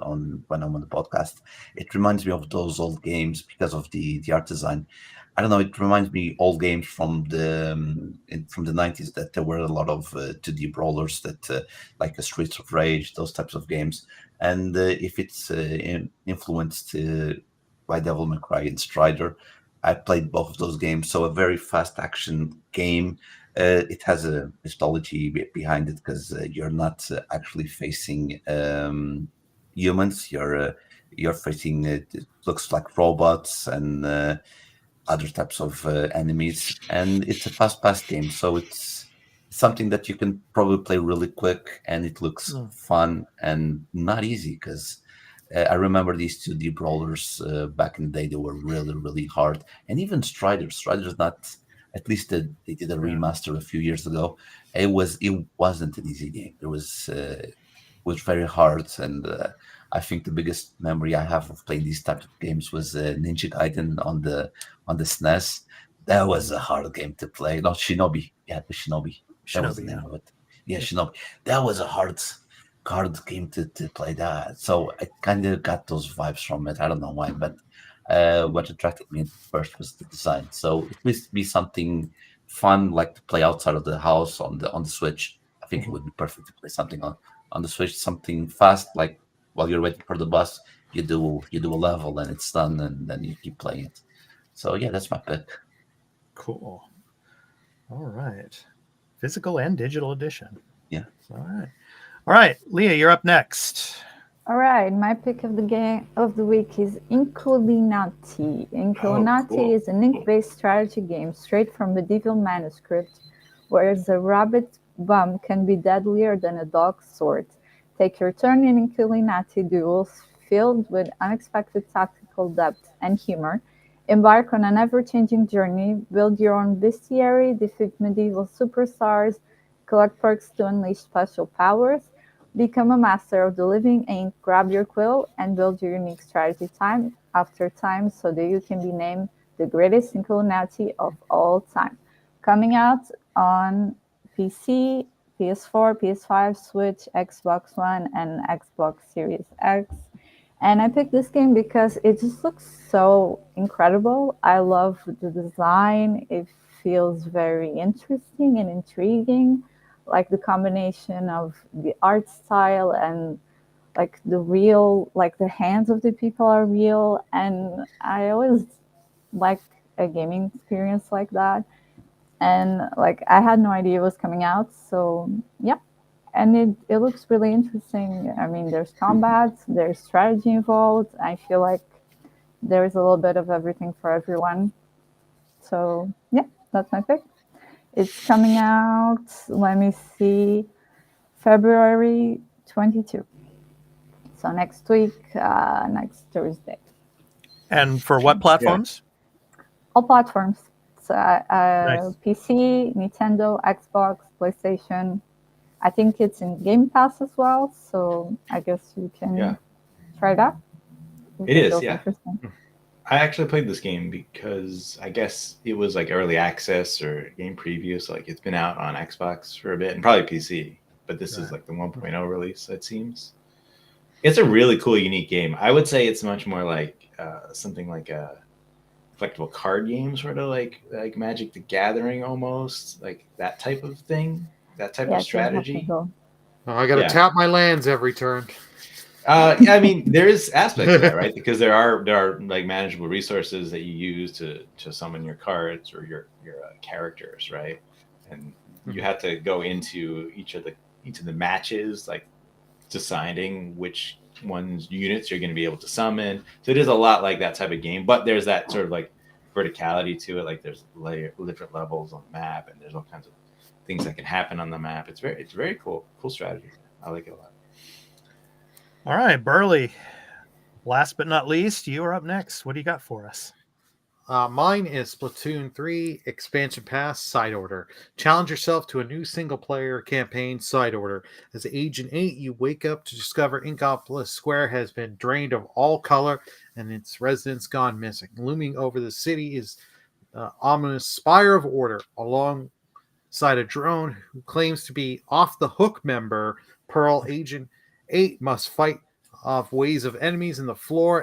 when I'm on the podcast. It reminds me of those old games because of the art design. I don't know. It reminds me old games from the 90s that there were a lot of 2D brawlers that like a Streets of Rage, those types of games. And if it's influenced by Devil May Cry and Strider, I played both of those games. So a very fast action game. It has a mythology behind it because you're not actually facing humans. You're facing it looks like robots and other types of enemies, and it's a fast-paced game, so it's something that you can probably play really quick, and it looks fun and not easy because I remember these 2D brawlers back in the day. They were really, really hard, and even Strider's not. At least they did a remaster a few years ago. It wasn't an easy game. It was very hard, and I think the biggest memory I have of playing these types of games was Ninja Gaiden on the SNES. That was a hard game to play. Not Shinobi, yeah, the Shinobi. That was the name of it. Yeah, Shinobi. That was a hard game to play that. So I kind of got those vibes from it. I don't know why, but what attracted me first was the design. So it would be something fun, like to play outside of the house on the Switch. I think it would be perfect to play something on the Switch, something fast, like while you're waiting for the bus, you do a level and it's done, and then you keep playing it. So yeah, that's my pick. Cool. All right. Physical and digital edition. Yeah. All right, Leah, you're up next. All right, my pick of the game of the week is Inculinati. Inculinati is an ink-based strategy game straight from medieval manuscript, where the rabbit bum can be deadlier than a dog's sword. Take your turn in Inculinati duels filled with unexpected tactical depth and humor. Embark on an ever-changing journey, build your own bestiary, defeat medieval superstars, collect perks to unleash special powers, become a master of the living ink, grab your quill, and build your unique strategy time after time so that you can be named the greatest Inculinati of all time. Coming out on PC, PS4, PS5, Switch, Xbox One, and Xbox Series X. And I picked this game because it just looks so incredible. I love the design. It feels very interesting and intriguing. Like the combination of the art style and like the hands of the people are real. And I always like a gaming experience like that. And like I had no idea it was coming out, so yeah. And it looks really interesting. I mean, there's combat, there's strategy involved. I feel like there's a little bit of everything for everyone. So yeah, that's my pick. It's coming out, let me see, February 22. So next week, next Thursday. And for what platforms? All platforms. So, Nice. PC, Nintendo, Xbox, PlayStation. I think it's in Game Pass as well. So I guess you can try that. It is, feels yeah. interesting. I actually played this game because I guess it was like early access or game preview, so like it's been out on Xbox for a bit and probably PC, but this is like the 1.0 release, it seems. It's a really cool, unique game. I would say it's much more like something like a collectible card game, sort of like Magic the Gathering, almost like that type of thing, that type of strategy. Oh, I got to tap my lands every turn. I mean, there is aspects of that, right? Because there are like manageable resources that you use to summon your cards or your characters, right? And you have to go into each of the matches, like deciding which one's units you're going to be able to summon. So it is a lot like that type of game, but there's that sort of like verticality to it. Like there's different levels on the map, and there's all kinds of things that can happen on the map. It's very cool strategy. I like it a lot. All right, Burley. Last but not least, you are up next. What do you got for us? Mine is Splatoon 3 Expansion Pass Side Order. Challenge yourself to a new single-player campaign Side Order. As Agent 8, you wake up to discover Inkopolis Square has been drained of all color and its residents gone missing. Looming over the city is ominous Spire of Order, alongside a drone who claims to be Off the Hook member. Pearl Agent 8 must fight off waves of enemies in the floor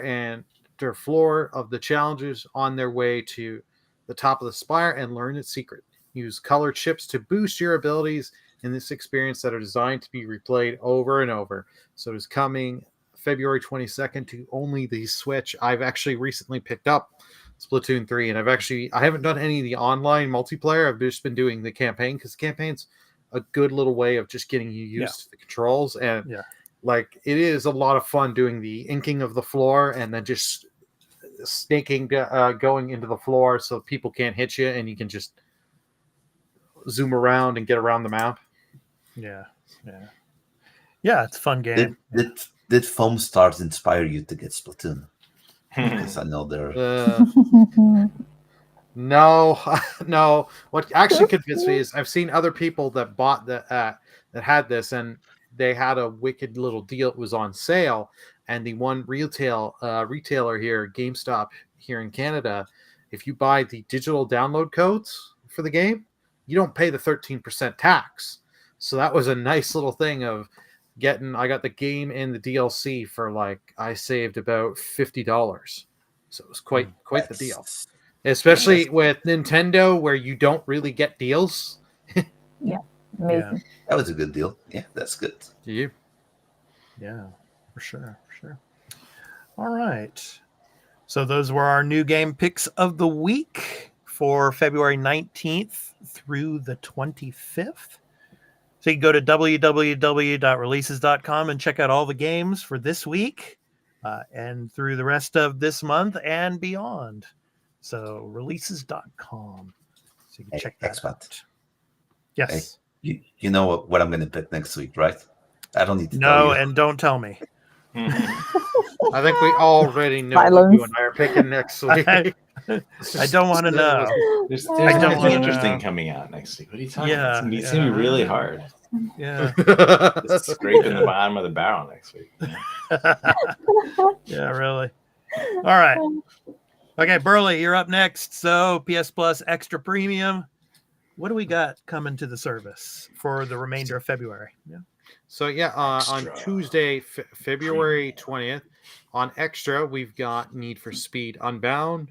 of the challengers on their way to the top of the spire and learn its secret. Use color chips to boost your abilities in this experience that are designed to be replayed over and over. So it is coming February 22nd to only the Switch. I've actually recently picked up Splatoon 3, and I haven't done any of the online multiplayer. I've just been doing the campaign because the campaign's a good little way of just getting you used to the controls. And like, it is a lot of fun doing the inking of the floor and then just snaking, going into the floor so people can't hit you, and you can just zoom around and get around the map. Yeah. It's a fun game. Did Foam Stars inspire you to get Splatoon? Because I know they're no. What actually convinced me is I've seen other people that bought that had this, and they had a wicked little deal. It was on sale, and the one retailer here, GameStop here in Canada, if you buy the digital download codes for the game, you don't pay the 13% tax. So that was a nice little thing of I got the game and the DLC for I saved about $50. So it was quite the deal. Especially with Nintendo, where you don't really get deals. Yeah, amazing. That was a good deal. Yeah, that's good. To you. Yeah, for sure. All right. So those were our new game picks of the week for February 19th through the 25th. So you can go to www.releases.com and check out all the games for this week and through the rest of this month and beyond. So releases.com. So you can check that out. Yes. Hey, you know what I'm going to pick next week, right? I don't need to tell No, you. and don't tell me. I think we already know what you and I are picking next week. I don't want to know. There's I don't nothing wanna interesting know. coming out next week. What are you talking Yeah, about? It's gonna be really hard. Yeah. Just scraping the bottom of the barrel next week. Yeah, really. All right. Okay, Burley, you're up next. So PS Plus Extra Premium. What do we got coming to the service for the remainder of February? Yeah. So on Tuesday, February 20th, on Extra, we've got Need for Speed Unbound,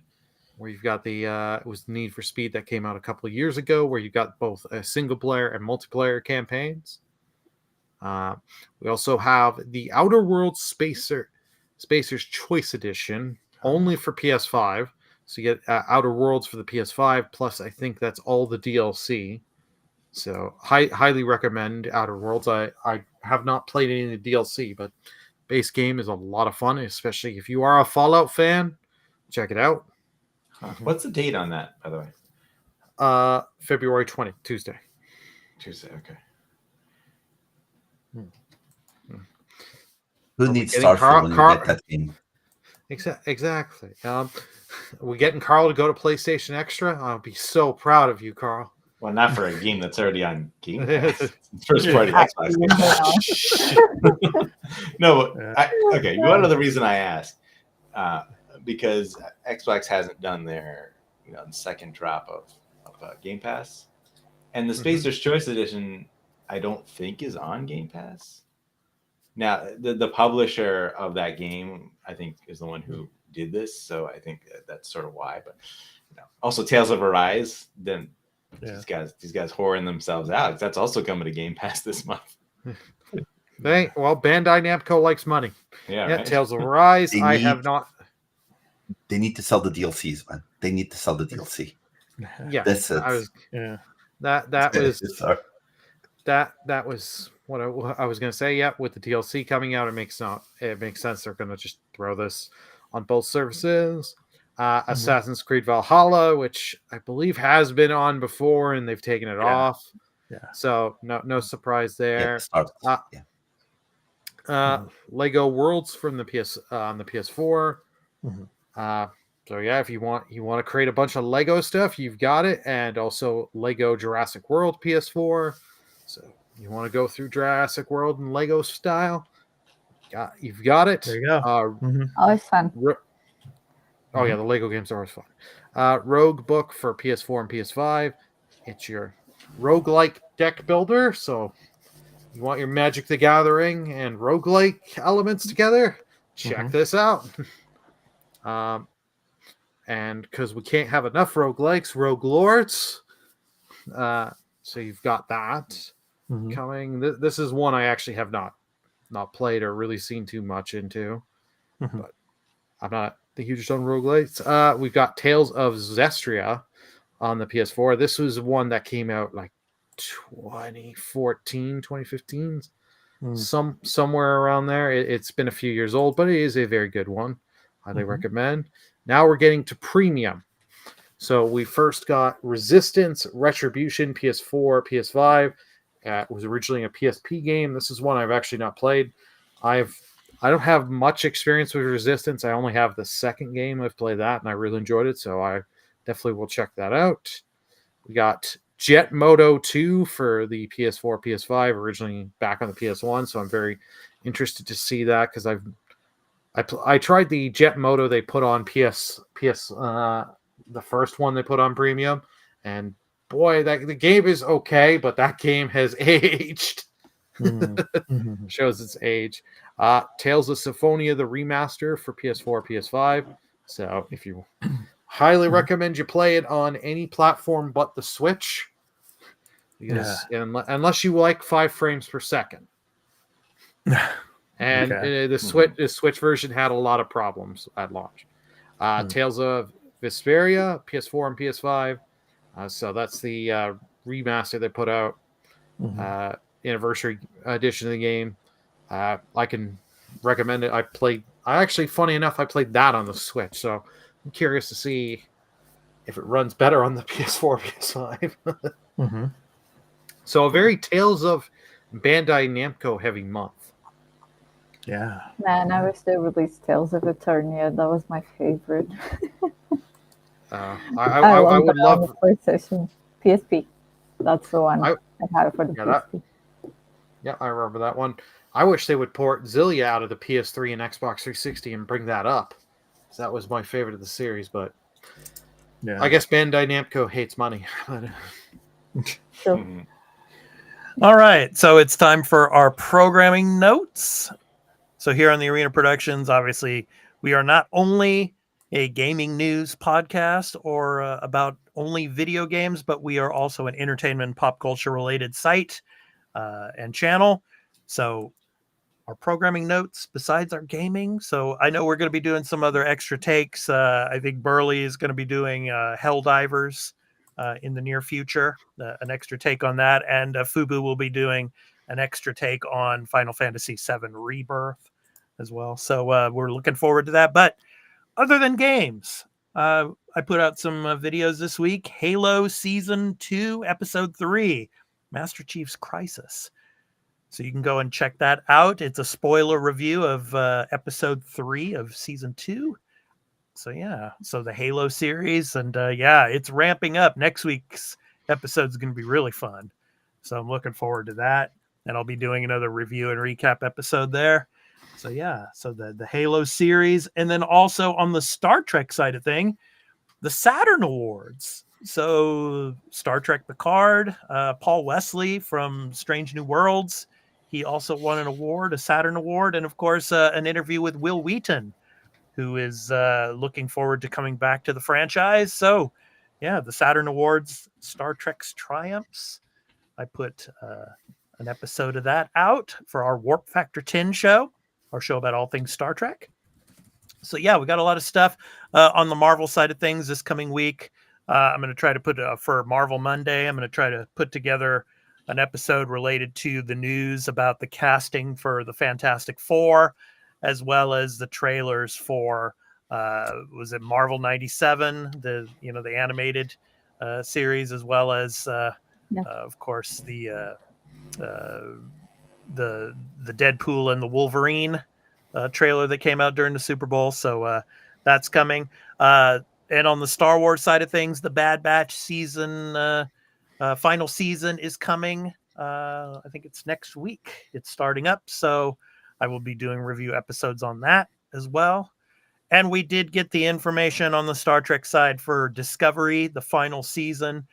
where you've got it was Need for Speed that came out a couple of years ago, where you got both a single player and multiplayer campaigns. We also have the Outer Worlds Spacer's Choice Edition, only for PS5. So you get Outer Worlds for the PS5, plus I think that's all the DLC. So highly recommend Outer Worlds. I have not played any of the DLC, but base game is a lot of fun, especially if you are a Fallout fan. Check it out. Huh. What's the date on that, by the way? February 20th, Tuesday. Tuesday, okay. Who Are we needs getting Starfield when you get that game? Exactly. We getting Carl to go to PlayStation Extra? I'll be so proud of you, Carl. Well, not for a game that's already on Game Pass. It's first party Xbox. No, okay. One other reason I asked, because Xbox hasn't done their second drop of Game Pass, and the Spacer's Choice Edition, I don't think is on Game Pass. Now, the publisher of that game, I think, is the one who did this, so I think that's sort of why. But also Tales of Arise, then these guys whoring themselves out. That's also coming to Game Pass this month. Bandai Namco likes money. Yeah, right? Tales of Arise. I have not. They need to sell the DLCs, man. They need to sell the DLC. Yeah, that's it. That was what I was going to say. Yeah, with the DLC coming out, it makes sense. They're going to just throw this on both services. Assassin's Creed Valhalla, which I believe has been on before, and they've taken it off. Yeah. So no surprise there. Yeah, Lego Worlds from the on the PS4. So yeah, if you want to create a bunch of Lego stuff, you've got it, and also Lego Jurassic World PS4. So you want to go through Jurassic World in Lego style, you've got it. There you go. Always fun. Oh yeah, the Lego games are always fun. Rogue Book for PS4 and PS5. It's your roguelike deck builder. So you want your Magic the Gathering and roguelike elements together? Check this out. And because we can't have enough roguelikes, Rogue Lords. So you've got that coming. This is one I actually have not played or really seen too much into. But I'm not the hugest on roguelites. We've got Tales of Zestria on the PS4. This was one that came out like 2014, 2015, somewhere around there. It's been a few years old, but it is a very good one. Highly recommend. Now we're getting to premium. So we first got Resistance, Retribution, PS4, PS5. It was originally a PSP game. This is one I've actually not played. I don't have much experience with Resistance. I only have the second game. I've played that, and I really enjoyed it, so I definitely will check that out. We got Jet Moto 2 for the PS4, PS5, originally back on the PS1, so I'm very interested to see that because I tried the Jet Moto they put on the first one they put on premium, and boy, the game is okay, but that game has aged. Shows its age. Tales of Symphonia, the remaster for PS4, PS5. So if you highly recommend you play it on any platform but the Switch, because unless you like 5 frames per second. And the Switch version had a lot of problems at launch. Tales of Vesperia, PS4 and PS5. So that's the remaster they put out. Anniversary edition of the game. I can recommend it. Funny enough, I played that on the Switch, so I'm curious to see if it runs better on the PS4, PS5. So a very Tales of Bandai Namco heavy month. Yeah. Man, I wish they released Tales of Eternia. That was my favorite. I would love PlayStation, PSP. That's the one I had it for the PSP. Yeah, I remember that one. I wish they would port Zillia out of the PS3 and Xbox 360 and bring that up. That was my favorite of the series, but I guess Bandai Namco hates money. All right, so it's time for our programming notes. So here on the Arena Productions, obviously, we are not only a gaming news podcast or about only video games, but we are also an entertainment and pop culture related site and channel. So our programming notes besides our gaming. So I know we're going to be doing some other extra takes. I think Burley is going to be doing Helldivers in the near future, an extra take on that. And Fubu will be doing an extra take on Final Fantasy VII Rebirth as well. So we're looking forward to that. But other than games, I put out some videos this week. Halo Season 2, Episode 3, Master Chief's Crisis. So you can go and check that out. It's a spoiler review of Episode 3 of Season 2. So yeah, so the Halo series, and it's ramping up. Next week's episode is going to be really fun. So I'm looking forward to that. And I'll be doing another review and recap episode there. So yeah, so the Halo series, and then also on the Star Trek side of thing, the Saturn Awards. So Star Trek Picard, Paul Wesley from Strange New Worlds, he also won an award, a Saturn Award, and of course an interview with Will Wheaton, who is looking forward to coming back to the franchise. So yeah, the Saturn Awards, Star Trek's Triumphs. I put an episode of that out for our Warp Factor 10 show, our show about all things Star Trek. So yeah, we got a lot of stuff on the Marvel side of things this coming week. I'm going to try to put for Marvel Monday, I'm going to try to put together an episode related to the news about the casting for the Fantastic Four, as well as the trailers for was it Marvel 97, the animated series, as well as of course the Deadpool and the Wolverine trailer that came out during the Super Bowl. So that's coming. And on the Star Wars side of things, the Bad Batch season, final season is coming. I think it's next week. It's starting up. So I will be doing review episodes on that as well. And we did get the information on the Star Trek side for Discovery. The final season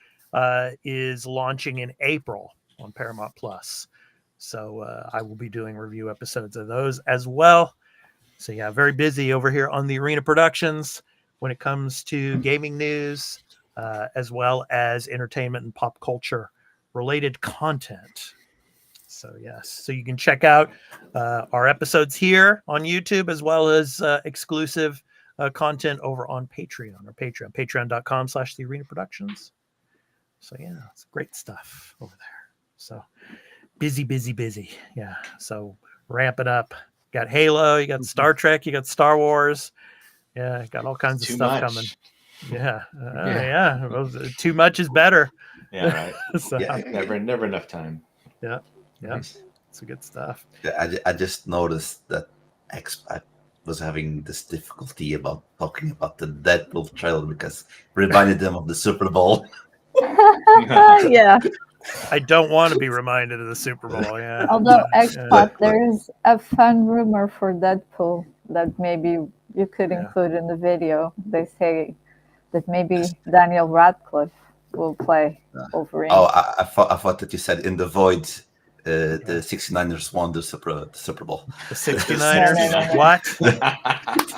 is launching in April on Paramount Plus. So I will be doing review episodes of those as well. So yeah, very busy over here on the Arena Productions when it comes to gaming news, as well as entertainment and pop culture related content. So yes, so you can check out our episodes here on YouTube, as well as exclusive content over on Patreon, patreon.com/The Arena Productions. So yeah, it's great stuff over there. So busy. Yeah. So ramp it up. Got Halo, you got Star Trek, you got Star Wars. Yeah, got all kinds of stuff coming. Yeah. Yeah. Well, too much is better. Yeah, right. So, Never enough time. Yeah. Nice. It's good stuff. I just noticed that I was having this difficulty about talking about the Deadpool trailer because it reminded them of the Super Bowl. Yeah. I don't want to be reminded of the Super Bowl. Yeah. Although, there's a fun rumor for Deadpool that maybe you could include in the video. They say that maybe Daniel Radcliffe will play Wolverine. Oh, I thought that you said in the void. The 69ers won the Super Bowl. The 69ers? What?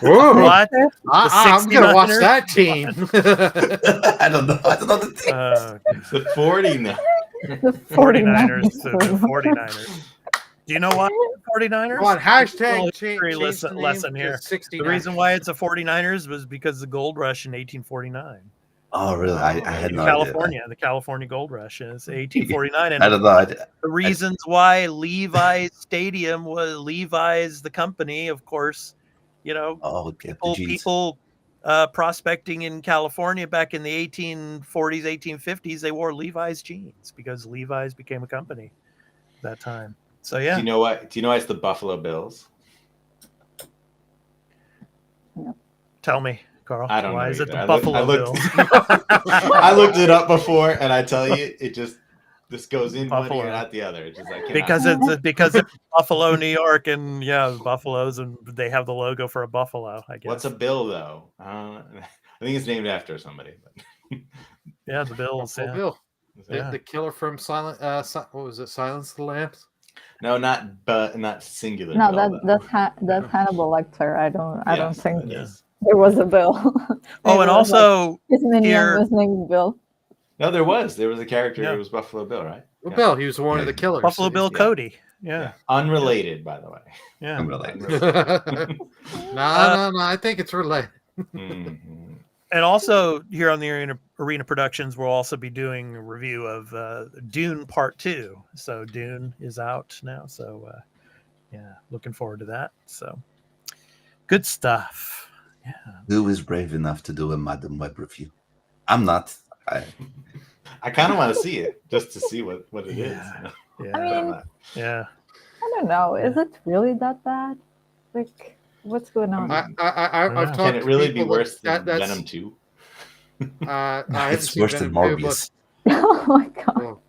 What? The I'm going to watch that team. I don't know the team. The 49ers. The 49ers. The 49ers. Do you know why 49ers? Come on, hashtag Well, change the name lesson to here. 69. The reason why it's a 49ers was because of the gold rush in 1849. Oh, really? I had no California, idea. The California Gold Rush is 1849. And I don't know. the reasons why Levi's Stadium was Levi's, the company, of course, people prospecting in California back in the 1840s, 1850s, they wore Levi's jeans because Levi's became a company at that time. So yeah. Do you know why it's the Buffalo Bills? Tell me, Carl. I don't know. Why is it the either. Buffalo Bills? I looked it up before, and I tell you, this goes in one ear and out the other. It's just because it's Buffalo, New York, and buffaloes, and they have the logo for a buffalo. I guess. What's a bill though? I think it's named after somebody. But yeah, the Bills. Buffalo Bill. The killer from Silent. What was it? Silence of the Lambs. No, not singular. No, Bill, that's Hannibal Lecter. I don't think yes. there was a Bill. And also his minion was named Bill. No, there was a character. It was Buffalo Bill, right? Well, Bill, he was one of the killers. Buffalo Bill Cody. Yeah. Unrelated, by the way. Yeah. I'm related. No. I think it's related. Mhm. And also here on the Arena Productions, we'll also be doing a review of Dune Part 2. So Dune is out now. So looking forward to that. So good stuff. Yeah. Who is brave enough to do a Madam Web review? I'm not. I kind of want to see it just to see what it is. Yeah. Yeah. I mean, Yeah. I don't know. Is it really that bad? Like, what's going on? I've talked Can it to really be people worse that- than that's- Venom 2? I haven't It's seen worse than Venom 2, but- Morbius. Oh my god. Oh,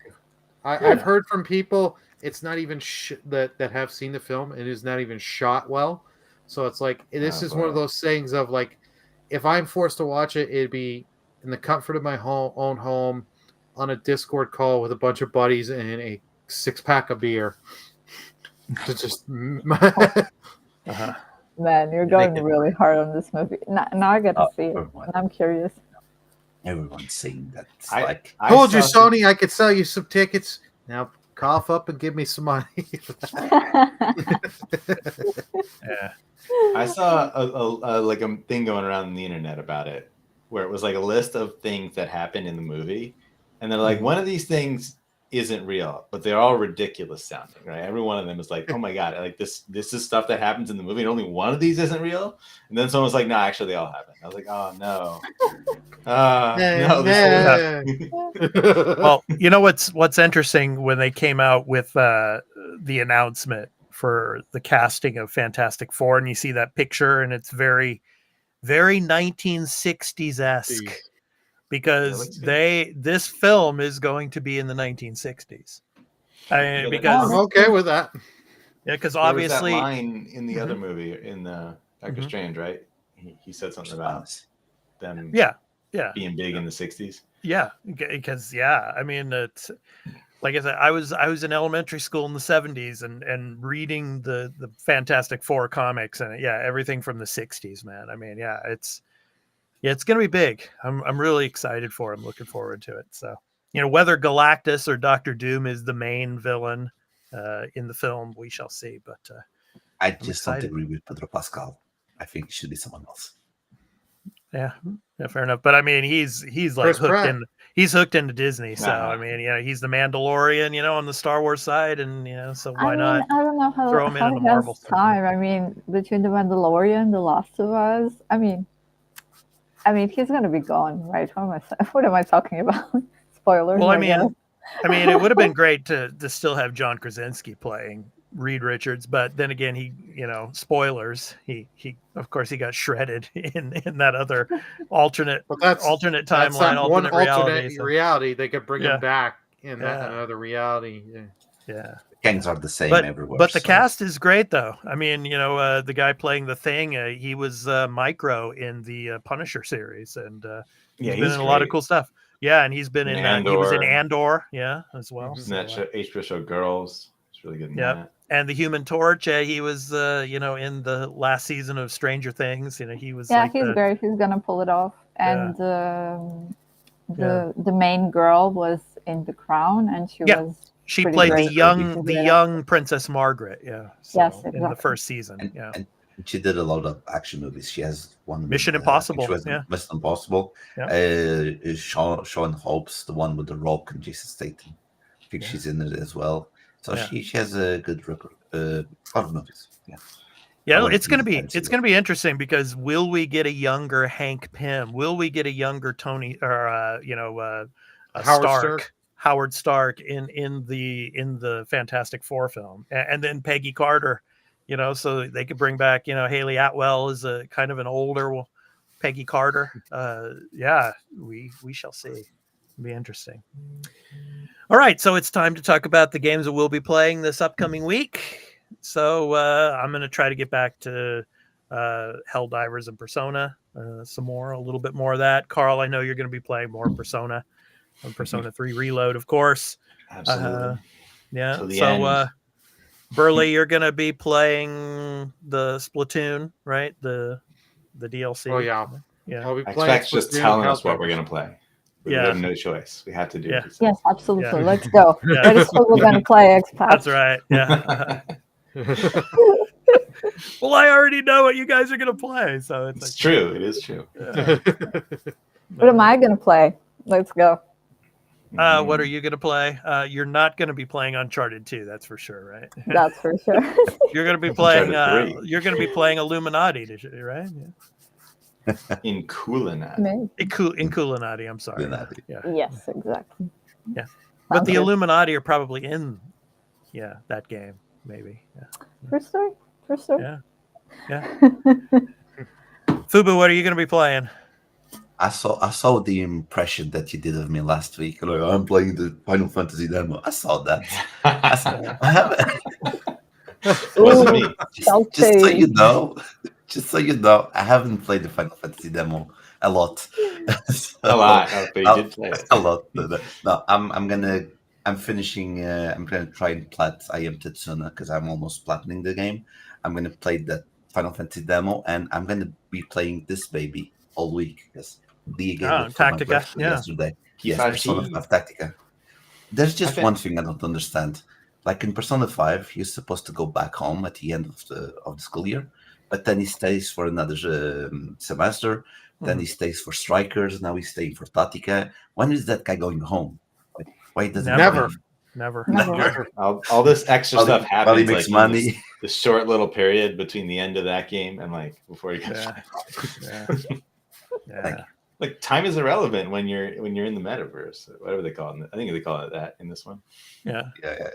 I've heard from people it's not even that have seen the film. It is not even shot well. So it's like this is one of those things of like, if I'm forced to watch it, it'd be in the comfort of my own home, on a Discord call with a bunch of buddies and a 6-pack of beer. To just Uh-huh. Man, you're going really hard on this movie. Now I get to see it. everyone. And I'm curious. Everyone's saying that. It's I like told you, saw Sony, I could sell you some tickets. Now cough up and give me some money. Yeah. I saw a thing going around the internet about it, where it was like a list of things that happened in the movie, and they're like, one of these things isn't real, but they're all ridiculous sounding, right? Every one of them is like, oh my god, like this is stuff that happens in the movie, and only one of these isn't real. And then someone was like, no, actually they all happen. I was like, oh no. No, Well, you know what's interesting, when they came out with the announcement for the casting of Fantastic Four, and you see that picture, and it's very, very 1960s-esque, because this film is going to be in the 1960s. Because I'm okay with that. because obviously that obviously line in the other movie, in the Doctor Strange, right? He said something about them being big in the 60s. Yeah, because I mean, it's like I said, I was in elementary school in the 70s and reading the Fantastic Four comics, and everything from the 60s, man. I mean, it's gonna be big. I'm really excited for it. I'm looking forward to it. So, whether Galactus or Doctor Doom is the main villain in the film, we shall see. But I just don't agree with Pedro Pascal. I think it should be someone else. Yeah, fair enough. But I mean, he's like hooked in. He's hooked into Disney, so I mean, he's the Mandalorian, on the Star Wars side, and so why not? I don't know how throw him in the Marvel time. I mean, between the Mandalorian, The Last of Us. I mean, he's gonna be gone, right? What am I talking about? Spoilers. Well, I mean, it would have been great to still have John Krasinski playing Reed Richards, but then again, he spoilers, he of course he got shredded in that other alternate timeline, alternate reality. They could bring him back in that another reality. The gangs are the same everywhere. But the cast is great, though. I mean, the guy playing the Thing, he was Micro in the Punisher series, and he's been in a lot of cool stuff. Yeah, and he's been in he was in Andor, as well. Mm-hmm. That HBO show Girls. It's really good in that. And the Human Torch, he was, in the last season of Stranger Things. He was. Yeah, he's great. He's gonna pull it off. And the main girl was in The Crown, and she played the young Princess Margaret. Yeah. So, yes, exactly. In the first season. And she did a lot of action movies. She has one Mission Impossible. Mission Impossible. Sean Hope's the one with the Rock and Jason Statham. I think she's in it as well. So she has a good record. A lot of movies. Yeah, it's gonna be interesting, because will we get a younger Hank Pym? Will we get a younger Tony or Howard Stark in the Fantastic Four film, and then Peggy Carter, so they could bring back Haley Atwell as a kind of an older Peggy Carter. We shall see. It'll be interesting. All right, so it's time to talk about the games that we'll be playing this upcoming week. So I'm going to try to get back to Helldivers and Persona a little bit more of that. Carl, I know you're going to be playing more Persona, Persona 3 Reload, of course. Absolutely. So Burley, you're going to be playing the Splatoon, right? The DLC. Oh yeah. Yeah. I'll be playing Xbox just telling us what we're going to play. We have no choice. We have to do it. Yes, absolutely. Yeah. Let's go. Yeah. That is what we're going to play, expat. That's right. Yeah. Well, I already know what you guys are going to play, so it's It's true. It is true. Yeah. What am I going to play? Let's go. What are you going to play? You're not going to be playing Uncharted 2, that's for sure, right? That's for sure. You're going to be playing. Uncharted 3. You're going to be playing Illuminati, right? In Kulinat. Maybe. In Kulinati, I'm sorry. Illuminati. Yeah. Yes, exactly. Yeah. But Sounds the good. Illuminati are probably in, that game, maybe. Yeah. For sure. For sure. Yeah. Fubu, what are you going to be playing? I saw the impression that you did of me last week. Like, I'm playing the Final Fantasy demo. I saw that. I haven't. Wasn't me. Just so you know, I haven't played the Final Fantasy demo a lot. So, A lot, but you did play it. A lot. No, I'm finishing. I'm gonna try and plat I Am Tetsuna because I'm almost platinum the game. I'm gonna play that Final Fantasy demo, and I'm gonna be playing this baby all week because Lee gave it for my Tactica, birthday yeah. yesterday. Yes, 5G. Persona 5 Tactica. There's just one thing I don't understand. Like in Persona 5, he's supposed to go back home at the end of the school year, but then he stays for another semester. Then he stays for Strikers. Now he's staying for Tactica. When is that guy going home? Like, why doesn't he Never. go? Never. All this extra While he- stuff happens while he makes in money. this short little period between the end of that game and like before you get Yeah. Yeah. Like, like time is irrelevant when you're in the metaverse, whatever they call it. I think they call it that in this one. Yeah. yeah.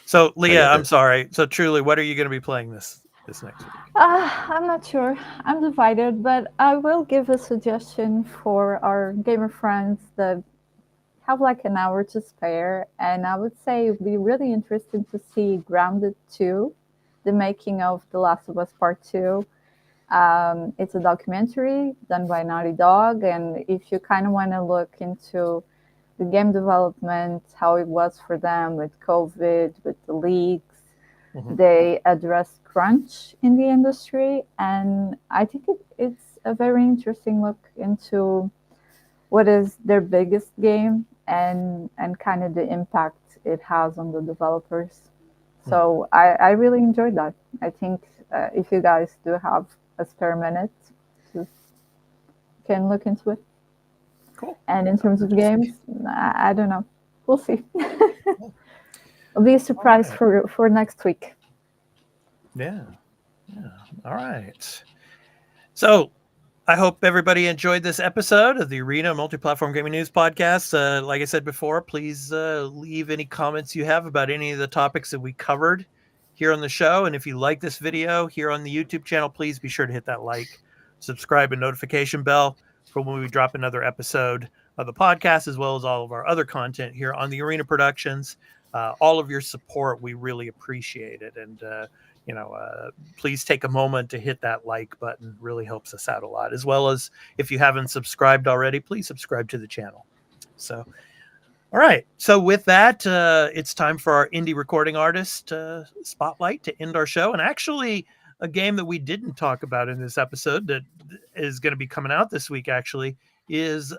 So, Leah, yeah, I'm sorry. So, truly, what are you going to be playing this next week? I'm not sure. I'm divided, but I will give a suggestion for our gamer friends that have like an hour to spare. And I would say it would be really interesting to see Grounded 2, the making of The Last of Us Part 2. It's a documentary done by Naughty Dog. And if you kind of want to look into the game development, how it was for them with COVID, with the leaks, they address crunch in the industry. And I think it's a very interesting look into what is their biggest game and kind of the impact it has on the developers. So I really enjoyed that. I think if you guys do have a spare minute, you can look into it. Cool. And in terms of games, I don't know. We'll see. It'll be a surprise for next week. Yeah. All right. So, I hope everybody enjoyed this episode of the Arena Multi-Platform Gaming News Podcast. Like I said before, please leave any comments you have about any of the topics that we covered here on the show. And if you like this video here on the YouTube channel, please be sure to hit that like, subscribe, and notification bell for when we drop another episode of the podcast, as well as all of our other content here on the Arena Productions. All of your support, we really appreciate it. And, please take a moment to hit that like button. Really helps us out a lot. As well as if you haven't subscribed already, please subscribe to the channel. So, all right. So with that, it's time for our indie recording artist spotlight to end our show. And actually, a game that we didn't talk about in this episode that is going to be coming out this week, actually, is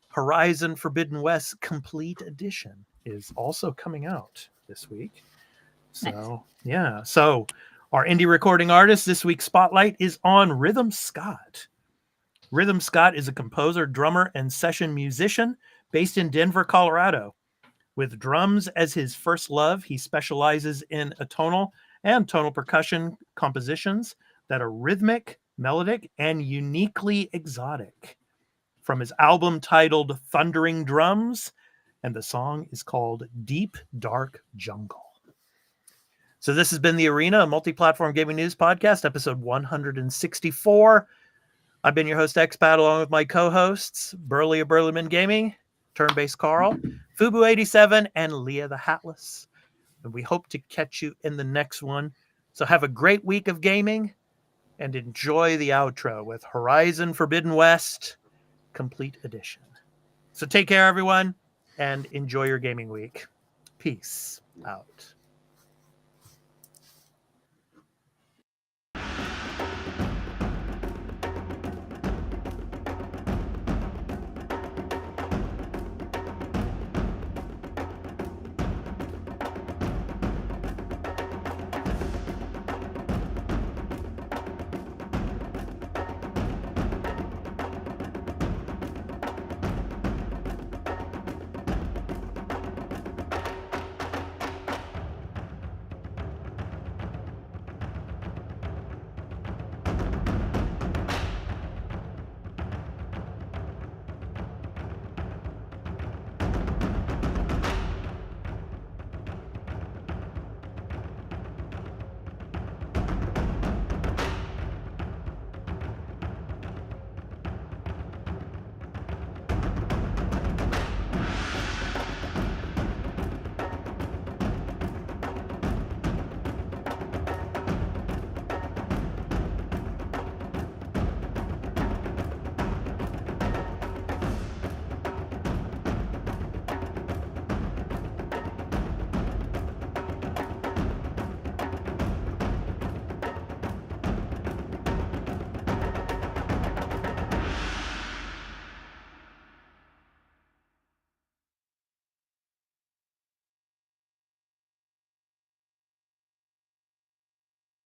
Horizon Forbidden West Complete Edition is also coming out this week. So, yeah. So, our indie recording artist this week's spotlight is on Rhythm Scott. Rhythm Scott is a composer, drummer, and session musician based in Denver, Colorado. With drums as his first love, he specializes in atonal and tonal percussion compositions that are rhythmic, melodic, and uniquely exotic. From his album titled Thundering Drums, and the song is called Deep Dark Jungle. So this has been The Arena, a multi-platform gaming news podcast, episode 164. I've been your host, Expat, along with my co-hosts, Burley of Burlyman Gaming, Turn-Based Carl, Fubu87, and Leah the Hatless. And we hope to catch you in the next one. So have a great week of gaming and enjoy the outro with Horizon Forbidden West Complete Edition. So take care, everyone, and enjoy your gaming week. Peace out.